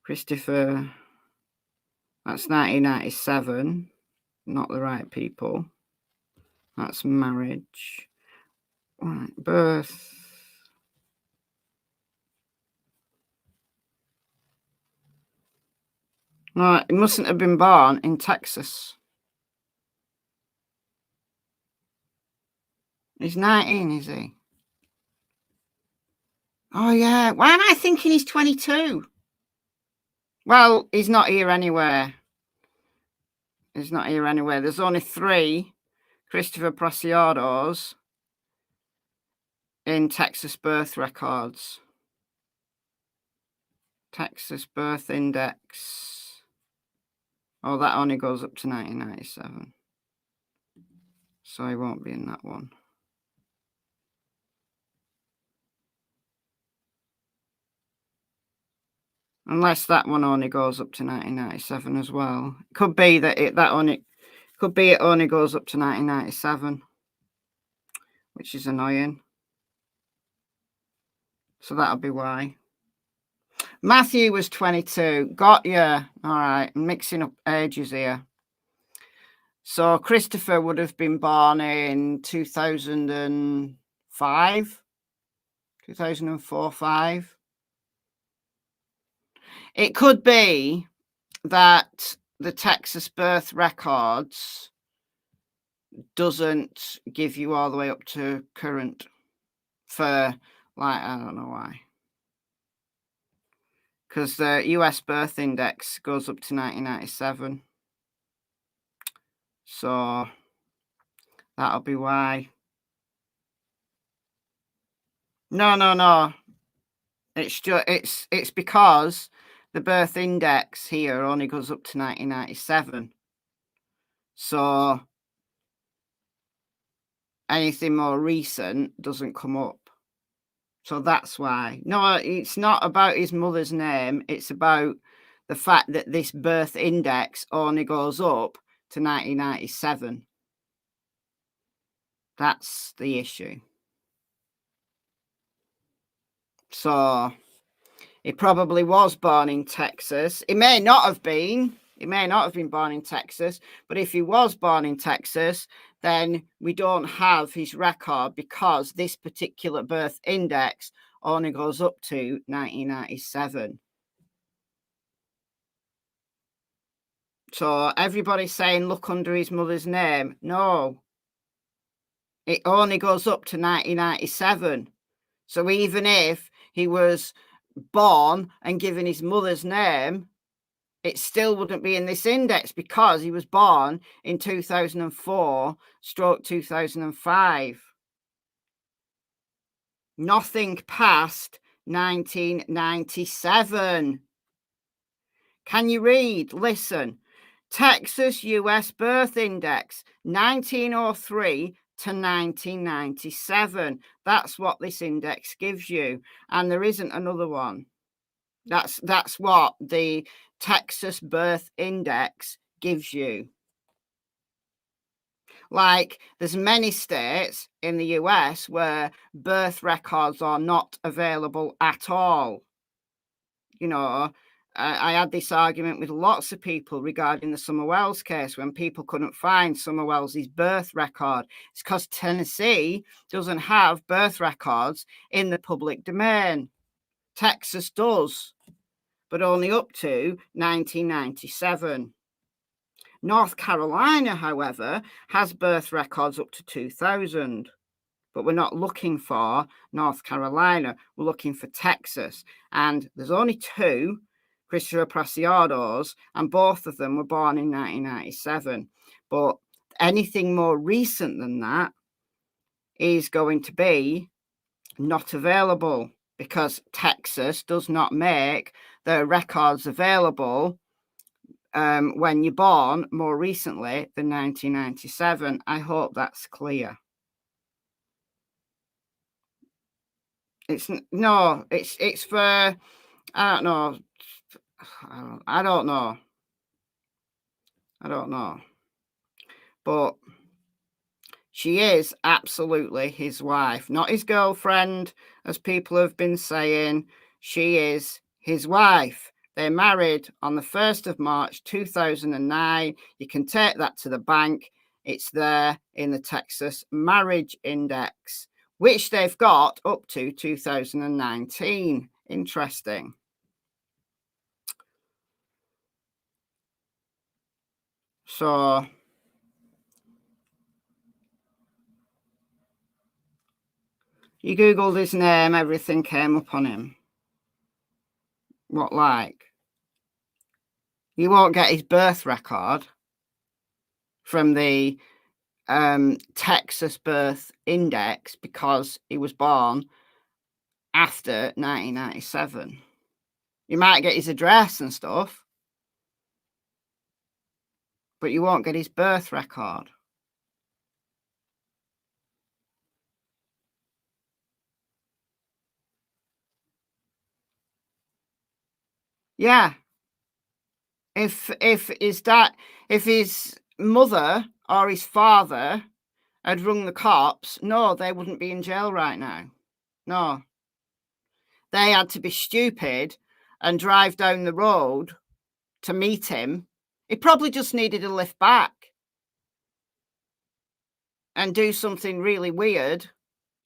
Christopher, that's 1997. Not the right people. That's marriage. Right, birth. No, he mustn't have been born in Texas. He's 19, is he? Oh, yeah. Why am I thinking he's 22? Well, he's not here anywhere. He's not here anywhere. There's only 3 Christopher Preciados in Texas birth records. Texas birth index. Oh, that only goes up to 1997. So he won't be in that one. Unless that one only goes up to 1997 as well. Could be that it only goes up to 1997, which is annoying. So that'll be why. Matthew was 22. Got you. All right, I'm mixing up ages here. So Christopher would have been born in 2005, 2004-5. It could be that the Texas birth records doesn't give you all the way up to current for, like, I don't know why. Because the US birth index goes up to 1997. So that'll be why. No. It's just it's because the birth index here only goes up to 1997. So anything more recent doesn't come up. So that's why. No, it's not about his mother's name. It's about the fact that this birth index only goes up to 1997. That's the issue. So he probably was born in Texas. He may not have been. He may not have been born in Texas. But if he was born in Texas, then we don't have his record because this particular birth index only goes up to 1997. So everybody's saying, look under his mother's name. No. It only goes up to 1997. So even if he was born and given his mother's name, it still wouldn't be in this index because he was born in 2004/2005. Nothing past 1997. Can you read? Listen. Texas US birth index 1903 to 1997. That's what this index gives you. And there isn't another one. That's what the Texas birth index gives you. Like, there's many states in the US where birth records are not available at all. You know, I had this argument with lots of people regarding the Summer Wells case when people couldn't find Summer Wells's birth record. It's because Tennessee doesn't have birth records in the public domain. Texas does, but only up to 1997. North Carolina, however, has birth records up to 2000. But we're not looking for North Carolina. We're looking for Texas. And there's only two Christopher Preciados, and both of them were born in 1997. But anything more recent than that is going to be not available because Texas does not make their records available when you're born more recently than 1997. I hope that's clear. It's for, I don't know. I don't know. But she is absolutely his wife, not his girlfriend, as people have been saying. She is his wife. They married on the 1st of March, 2009. You can take that to the bank. It's there in the Texas Marriage Index, which they've got up to 2019. Interesting. So you Googled his name, everything came up on him. What like? You won't get his birth record from the Texas Birth Index because he was born after 1997. You might get his address and stuff, but you won't get his birth record. Yeah. If his mother or his father had rung the cops, no, they wouldn't be in jail right now. No. They had to be stupid and drive down the road to meet him. He probably just needed a lift back and do something really weird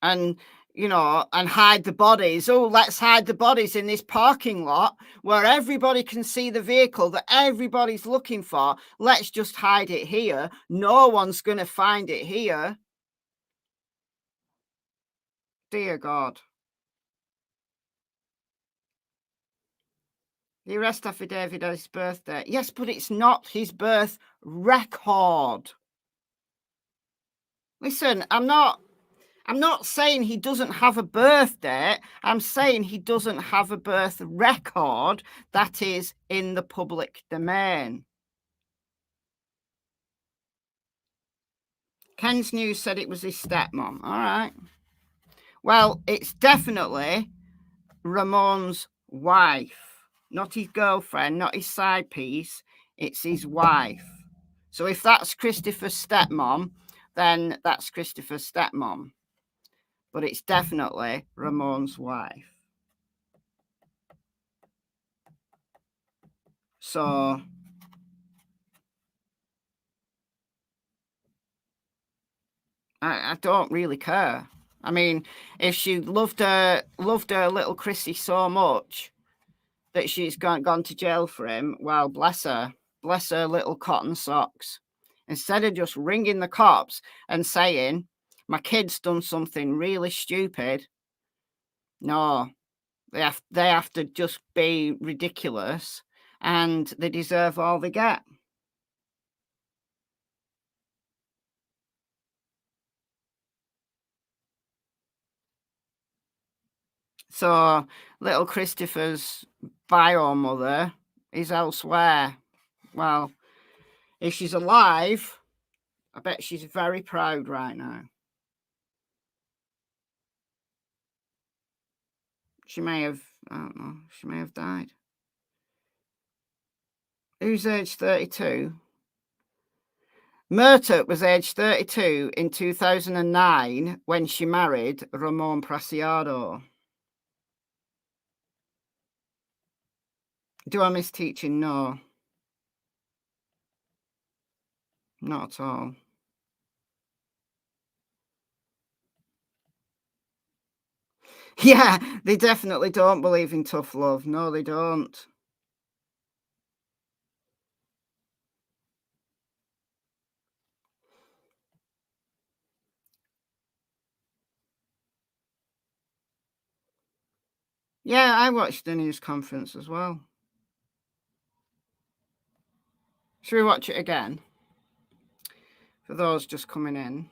and, and hide the bodies. Oh, let's hide the bodies in this parking lot where everybody can see the vehicle that everybody's looking for. Let's just hide it here. No one's going to find it here. Dear God. The arrest affidavit on his birthday. Yes, but it's not his birth record. Listen, I'm not saying he doesn't have a birth date. I'm saying he doesn't have a birth record that is in the public domain. Ken's News said it was his stepmom. All right. Well, it's definitely Ramon's wife, not his girlfriend, not his side piece. It's his wife. So if that's Christopher's stepmom, then that's Christopher's stepmom. But it's definitely Ramon's wife. So I don't really care. I mean, if she loved her little Chrissy so much that she's gone to jail for him, well, bless her little cotton socks. Instead of just ringing the cops and saying, my kid's done something really stupid, no, they have to just be ridiculous and they deserve all they get. So little Christopher's bio mother is elsewhere. Well, if she's alive, I bet she's very proud right now. She may have, I don't know, she may have died. Who's age 32? Murta was aged 32 in 2009 when she married Ramon Preciado. Do I miss teaching? No. Not at all. Yeah, they definitely don't believe in tough love. No, they don't. Yeah, I watched the news conference as well. Should we watch it again? For those just coming in.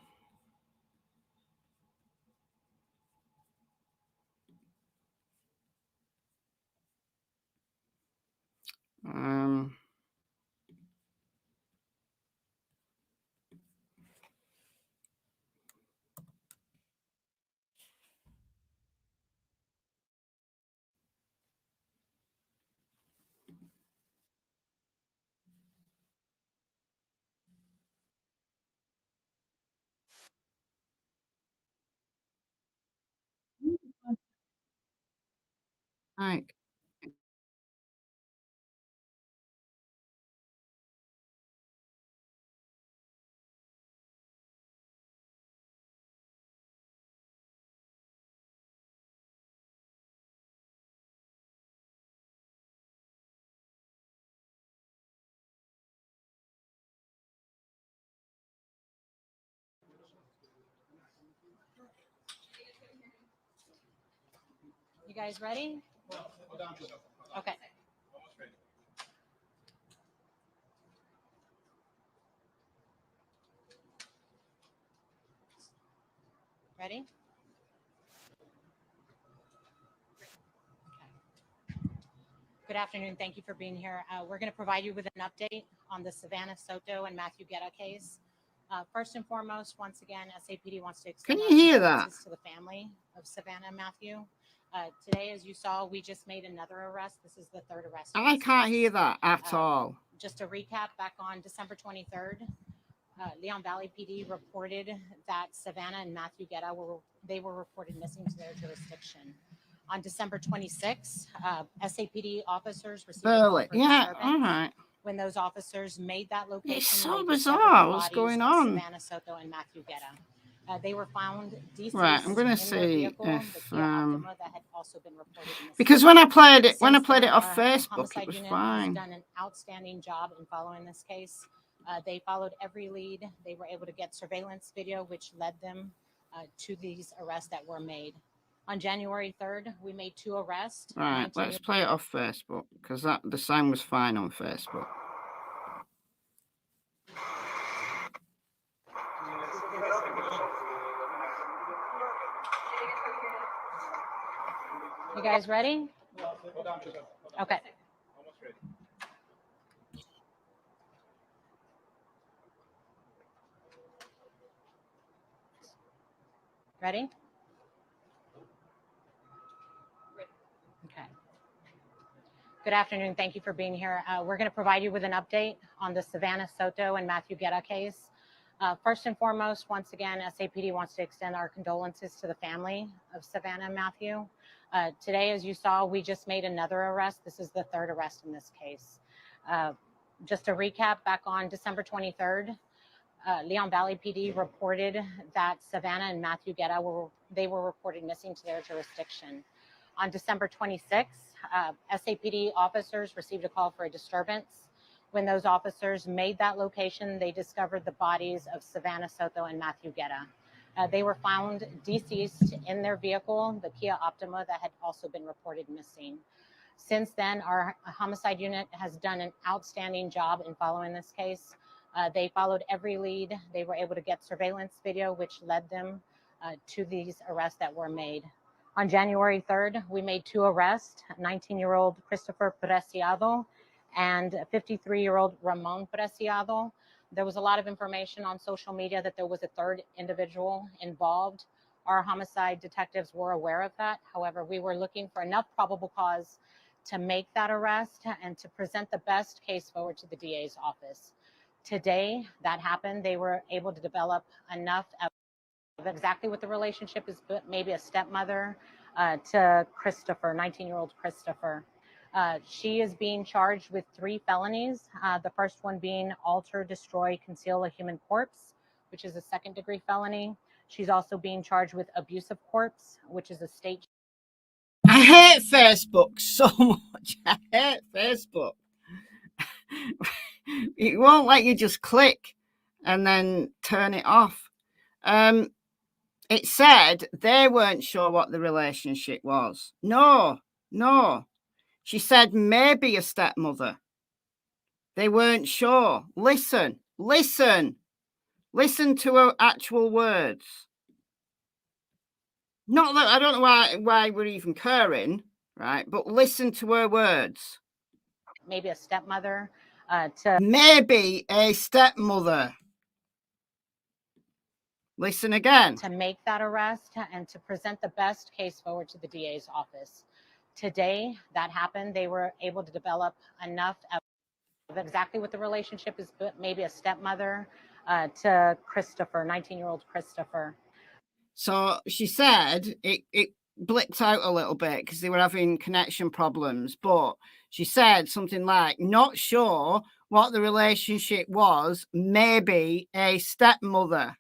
Right. You guys ready? Okay. Ready? Good afternoon. Thank you for being here. We're going to provide you with an update on the Savanah, Soto, and Matthew Guerra case. First and foremost, once again, SAPD wants to extend Can you hear that? condolences to the family of Savanah and Matthew. Today, as you saw, we just made another arrest. This is the third arrest. in I this can't case. hear that at all. Just to recap, back on December 23rd, Leon Valley PD reported that Savanah and Matthew Guerra were reported missing to their jurisdiction. On December 26th, SAPD officers received a call Burley. for Yeah, disturbance. all right. When those officers made that location, It's so they discovered bizarre. the What's bodies going of on? Savanah, Soto, and Matthew Guerra. They were found deceased Right, I'm going to in their see vehicle, the if Kia Optima that had also been reported missing. because when I played it Since then, off our Facebook, homicide it was unit fine. has done an outstanding job in following this case. They followed every lead. They were able to get surveillance video, which led them to these arrests that were made. On January 3rd, we made 2 arrests. Right, let's play it off Facebook because the sound was fine on Facebook. You guys ready? Okay. Ready? Okay. Good afternoon. Thank you for being here. We're going to provide you with an update on the Savanah, Soto, and Matthew Guerra case. First and foremost, once again, SAPD wants to extend our condolences to the family of Savanah and Matthew. Today, as you saw, we just made another arrest. This is the third arrest in this case. Just to recap, back on December 23rd, Leon Valley PD reported that Savanah and Matthew Guerra were reported missing to their jurisdiction. On December 26th, SAPD officers received a call for a disturbance. When those officers made that location, they discovered the bodies of Savanah, Soto, and Matthew Guerra. They were found deceased in their vehicle, the Kia Optima that had also been reported missing. Since then, our homicide unit has done an outstanding job in following this case. They followed every lead. They were able to get surveillance video, which led them to these arrests that were made. On January 3rd, we made 2 arrests, 19-year-old Christopher Preciado and 53-year-old Ramon Preciado. There was a lot of information on social media that there was a third individual involved. Our homicide detectives were aware of that. However, we were looking for enough probable cause to make that arrest and to present the best case forward to the DA's office. Today that happened, they were able to develop enough of exactly what the relationship is, but maybe a stepmother to Christopher, 19-year-old Christopher. She is being charged with 3 felonies. The first one being alter, destroy, conceal a human corpse, which is a 2nd-degree felony. She's also being charged with abuse of corpse, which is a state. I hate Facebook so much. I hate Facebook. It won't let you just click and then turn it off. It said they weren't sure what the relationship was. No. She said maybe a stepmother. They weren't sure. Listen to her actual words. Not that I don't know why we're even caring, right? But listen to her words. Maybe a stepmother maybe a stepmother. Listen again. To make that arrest and to present the best case forward to the DA's office. Today that happened, they were able to develop enough of exactly what the relationship is, but maybe a stepmother to Christopher, 19-year-old Christopher. So she said it blipped out a little bit because they were having connection problems, but she said something like, not sure what the relationship was, maybe a stepmother.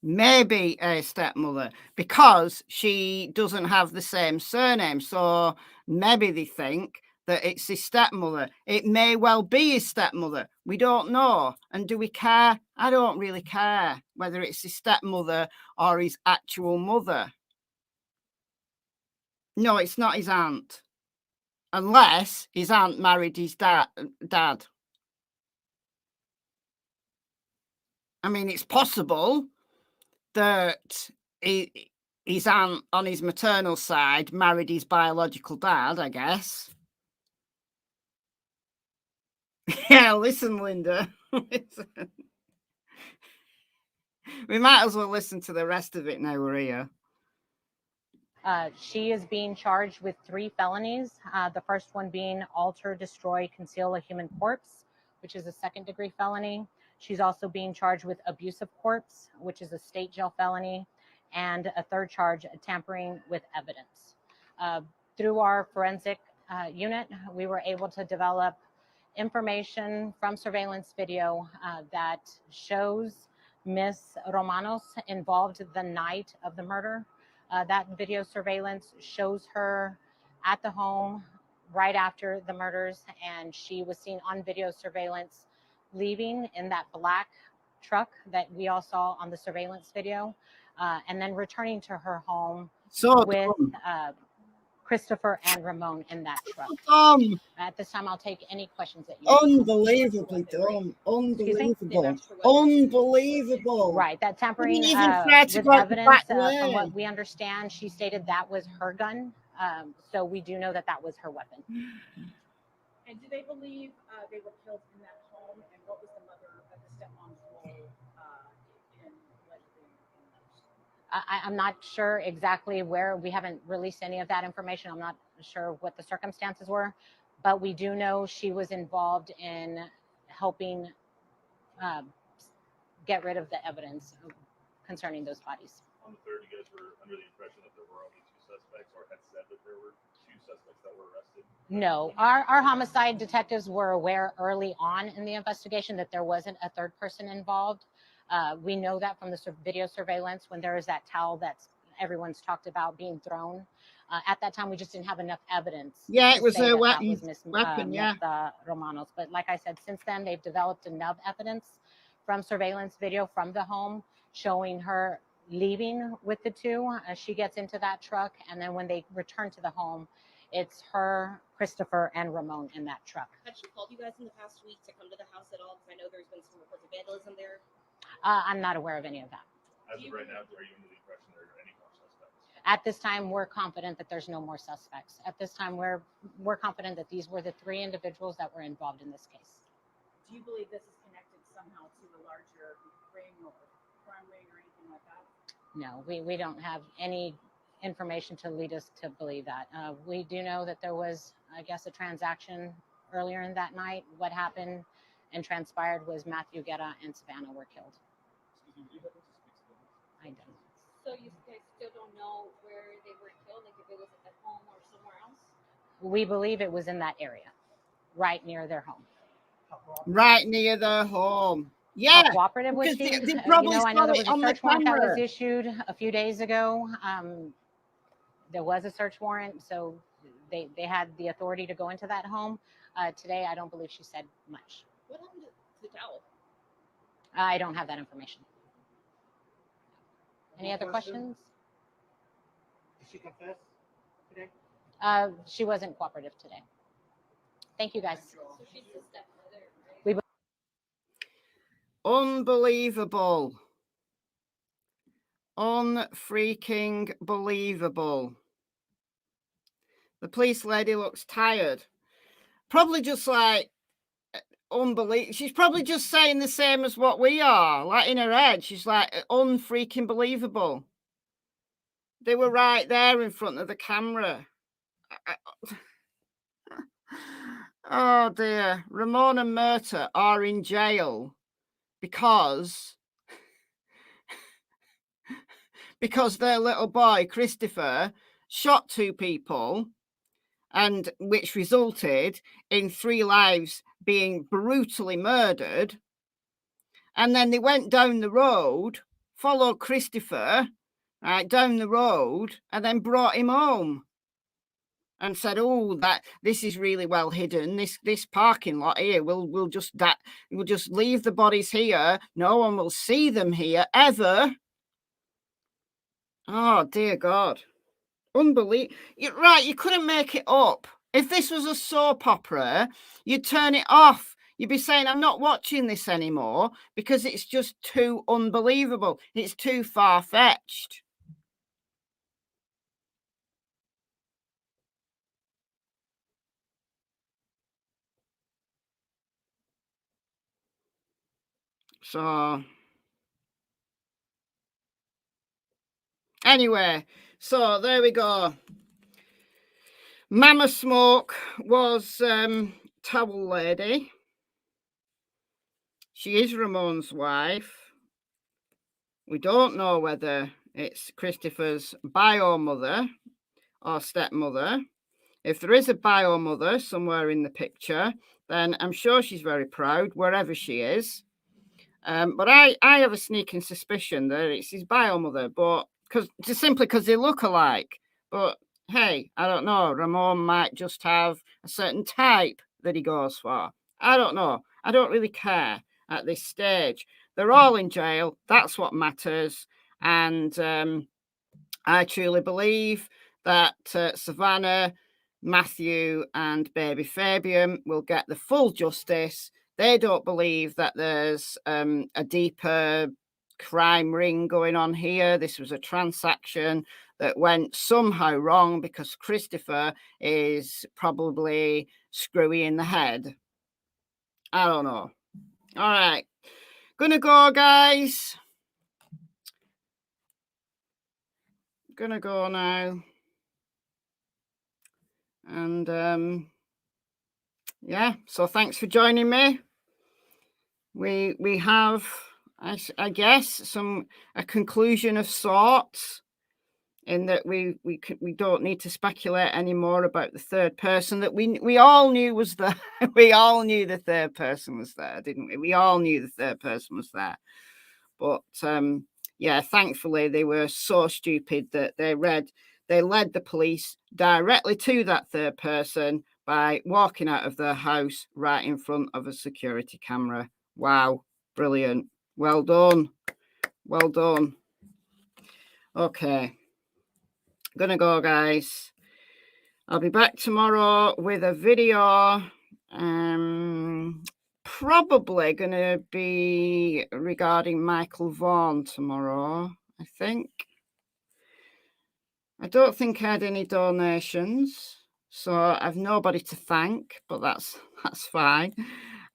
Maybe a stepmother, because she doesn't have the same surname. So maybe they think that it's his stepmother. It may well be his stepmother. We don't know. And do we care? I don't really care whether it's his stepmother or his actual mother. No, it's not his aunt. Unless his aunt married his dad. I mean, it's possible that his aunt on his maternal side married his biological dad, I guess. Yeah, listen, Linda. Listen. We might as well listen to the rest of it now we're here. She is being charged with 3 felonies. The first one being alter, destroy, conceal a human corpse, which is a 2nd-degree felony. She's also being charged with abuse of corpse, which is a state jail felony, and a 3rd charge, tampering with evidence. Through our forensic unit, we were able to develop information from surveillance video that shows Miss Romanos involved the night of the murder. That video surveillance shows her at the home right after the murders, and she was seen on video surveillance leaving in that black truck that we all saw on the surveillance video, and then returning to her home with Christopher and Ramon in that truck. At this time, I'll take any questions that you have. Unbelievably dumb. Unbelievable. Right, that tampering with evidence, from what we understand, she stated that was her gun. So we do know that that was her weapon. And do they believe they were killed in that home? And what was the mother of the stepmom's role in allegedly? I'm not sure exactly where. We haven't released any of that information. I'm not sure what the circumstances were, but we do know she was involved in helping get rid of the evidence concerning those bodies. On the 3rd, you guys were under the impression that there were only 2 suspects, or had said that there were 2 suspects that were arrested? No, our homicide detectives were aware early on in the investigation that there wasn't a 3rd person involved. We know that from the video surveillance when there is that towel that everyone's talked about being thrown. At that time, we just didn't have enough evidence. Yeah, it was a weapon. Romanos. But like I said, since then, they've developed enough evidence from surveillance video from the home showing her leaving with the 2 as she gets into that truck. And then when they return to the home, it's her, Christopher, and Ramon in that truck. Had she called you guys in the past week to come to the house at all? Because I know there's been some reports of vandalism there. I'm not aware of any of that. As of right now, are you under the impression there are any more suspects? At this time, we're confident that there's no more suspects. At this time, we're confident that these were the 3 individuals that were involved in this case. Do you believe this is connected somehow to a larger ring or crime ring or anything like that? No, we don't have any information to lead us to believe that. We do know that there was, I guess, a transaction earlier in that night. What happened and transpired was Matthew, Guerra, and Savanah were killed. I don't. So you guys still don't know where they were killed, like if it was at home or somewhere else? We believe it was in that area, right near their home. Right near their home. Yeah. How cooperative was Because she? they probably I know saw there it was a on the search warrant that was camera. issued a few days ago. There was a search warrant, so they had the authority to go into that home. Today, I don't believe she said much. What happened to the towel? I don't have that information. Any other questions? Did she confess today? She wasn't cooperative today. Thank you, guys. So she's the stepmother, right? Unbelievable. Unfreaking believable. The police lady looks tired. Probably just like unbelievable. She's probably just saying the same as what we are. Like in her head, she's like unfreaking believable. They were right there in front of the camera. Oh dear. Ramon and Myrta are in jail because their little boy Christopher shot 2 people, and which resulted in 3 lives being brutally murdered. And then they went down the road, followed Christopher right down the road, and then brought him home and said, "Oh, this is really well hidden. This parking lot here, we'll just leave the bodies here. No one will see them here ever." Oh dear God. Unbelievable. Right, you couldn't make it up. If this was a soap opera, you'd turn it off. You'd be saying, "I'm not watching this anymore," because it's just too unbelievable. It's too far-fetched. So anyway, so there we go. Mama Smoke was Towel Lady. She is Ramon's wife. We don't know whether it's Christopher's bio mother or stepmother. If there is a bio mother somewhere in the picture, then I'm sure she's very proud wherever she is. But I have a sneaking suspicion that it's his bio mother, but simply because they look alike. But hey, I don't know. Ramon might just have a certain type that he goes for. I don't know. I don't really care at this stage. They're all in jail. That's what matters. And I truly believe that Savanah, Matthew, and baby Fabian will get the full justice. They don't believe that there's a deeper crime ring going on here. This was a transaction that went somehow wrong because Christopher is probably screwy in the head. I don't know. All right. Gonna go, guys. Gonna go now. And yeah, so thanks for joining me. We have, I guess, a conclusion of sorts, in that we don't need to speculate anymore about the third person that we all knew was there. We all knew the third person was there, didn't we? We all knew the third person was there. But yeah, thankfully they were so stupid that they led the police directly to that third person by walking out of their house right in front of a security camera. Wow, brilliant. Well done. Well done. Okay. Gonna go, guys. I'll be back tomorrow with a video. Probably gonna be regarding Michael Vaughan tomorrow, I think. I don't think I had any donations, so I've nobody to thank, but that's fine.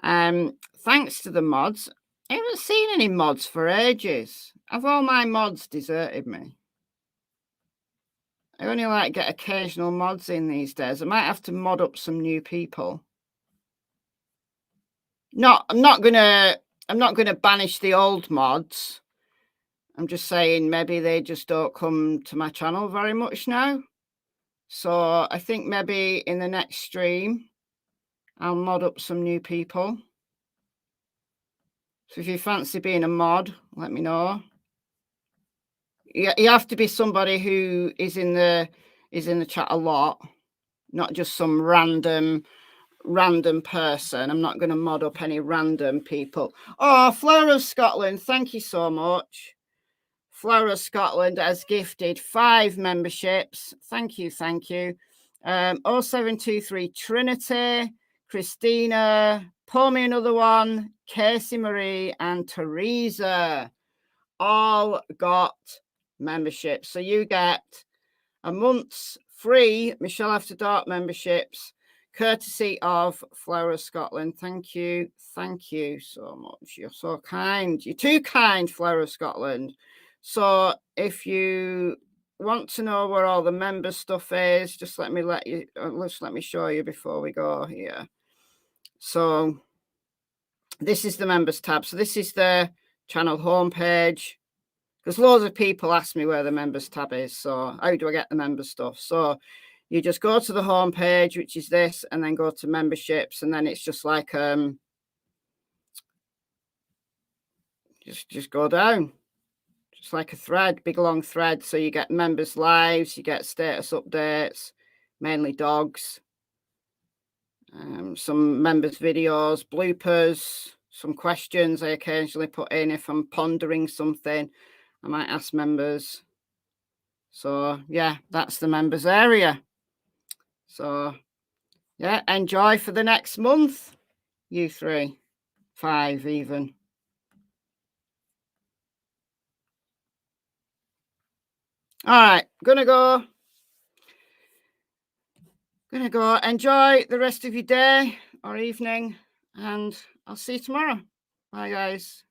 Thanks to the mods. I haven't seen any mods for ages. Have all my mods deserted me? I only get occasional mods in these days. I might have to mod up some new people. I'm not gonna banish the old mods. I'm just saying maybe they just don't come to my channel very much now. So I think maybe in the next stream, I'll mod up some new people. So if you fancy being a mod, let me know. You have to be somebody who is in the chat a lot, not just some random person. I'm not going to mod up any random people. Oh, Fleur of Scotland, thank you so much. Fleur of Scotland has gifted 5 memberships. Thank you. 0723 Trinity, Christina, pour me another one, Casey Marie, and Teresa all got memberships. So you get a month's free Michelle After Dark memberships, courtesy of Flower of Scotland. Thank you so much. You're so kind. You're too kind, Flower of Scotland. So if you want to know where all the member stuff is, just let me show you before we go here. So this is the members tab. So this is the channel homepage. Because loads of people ask me where the members tab is. So how do I get the member stuff? So you just go to the home page, which is this, and then go to memberships. And then it's just like, just go down. Just like a thread, big long thread. So you get members lives, you get status updates, mainly dogs. Some members videos, bloopers, some questions I occasionally put in if I'm pondering something. I might ask members. So, yeah, that's the members area. So, yeah, enjoy for the next month. You 3, 5 even. All right, gonna go. Enjoy the rest of your day or evening, and I'll see you tomorrow. Bye, guys.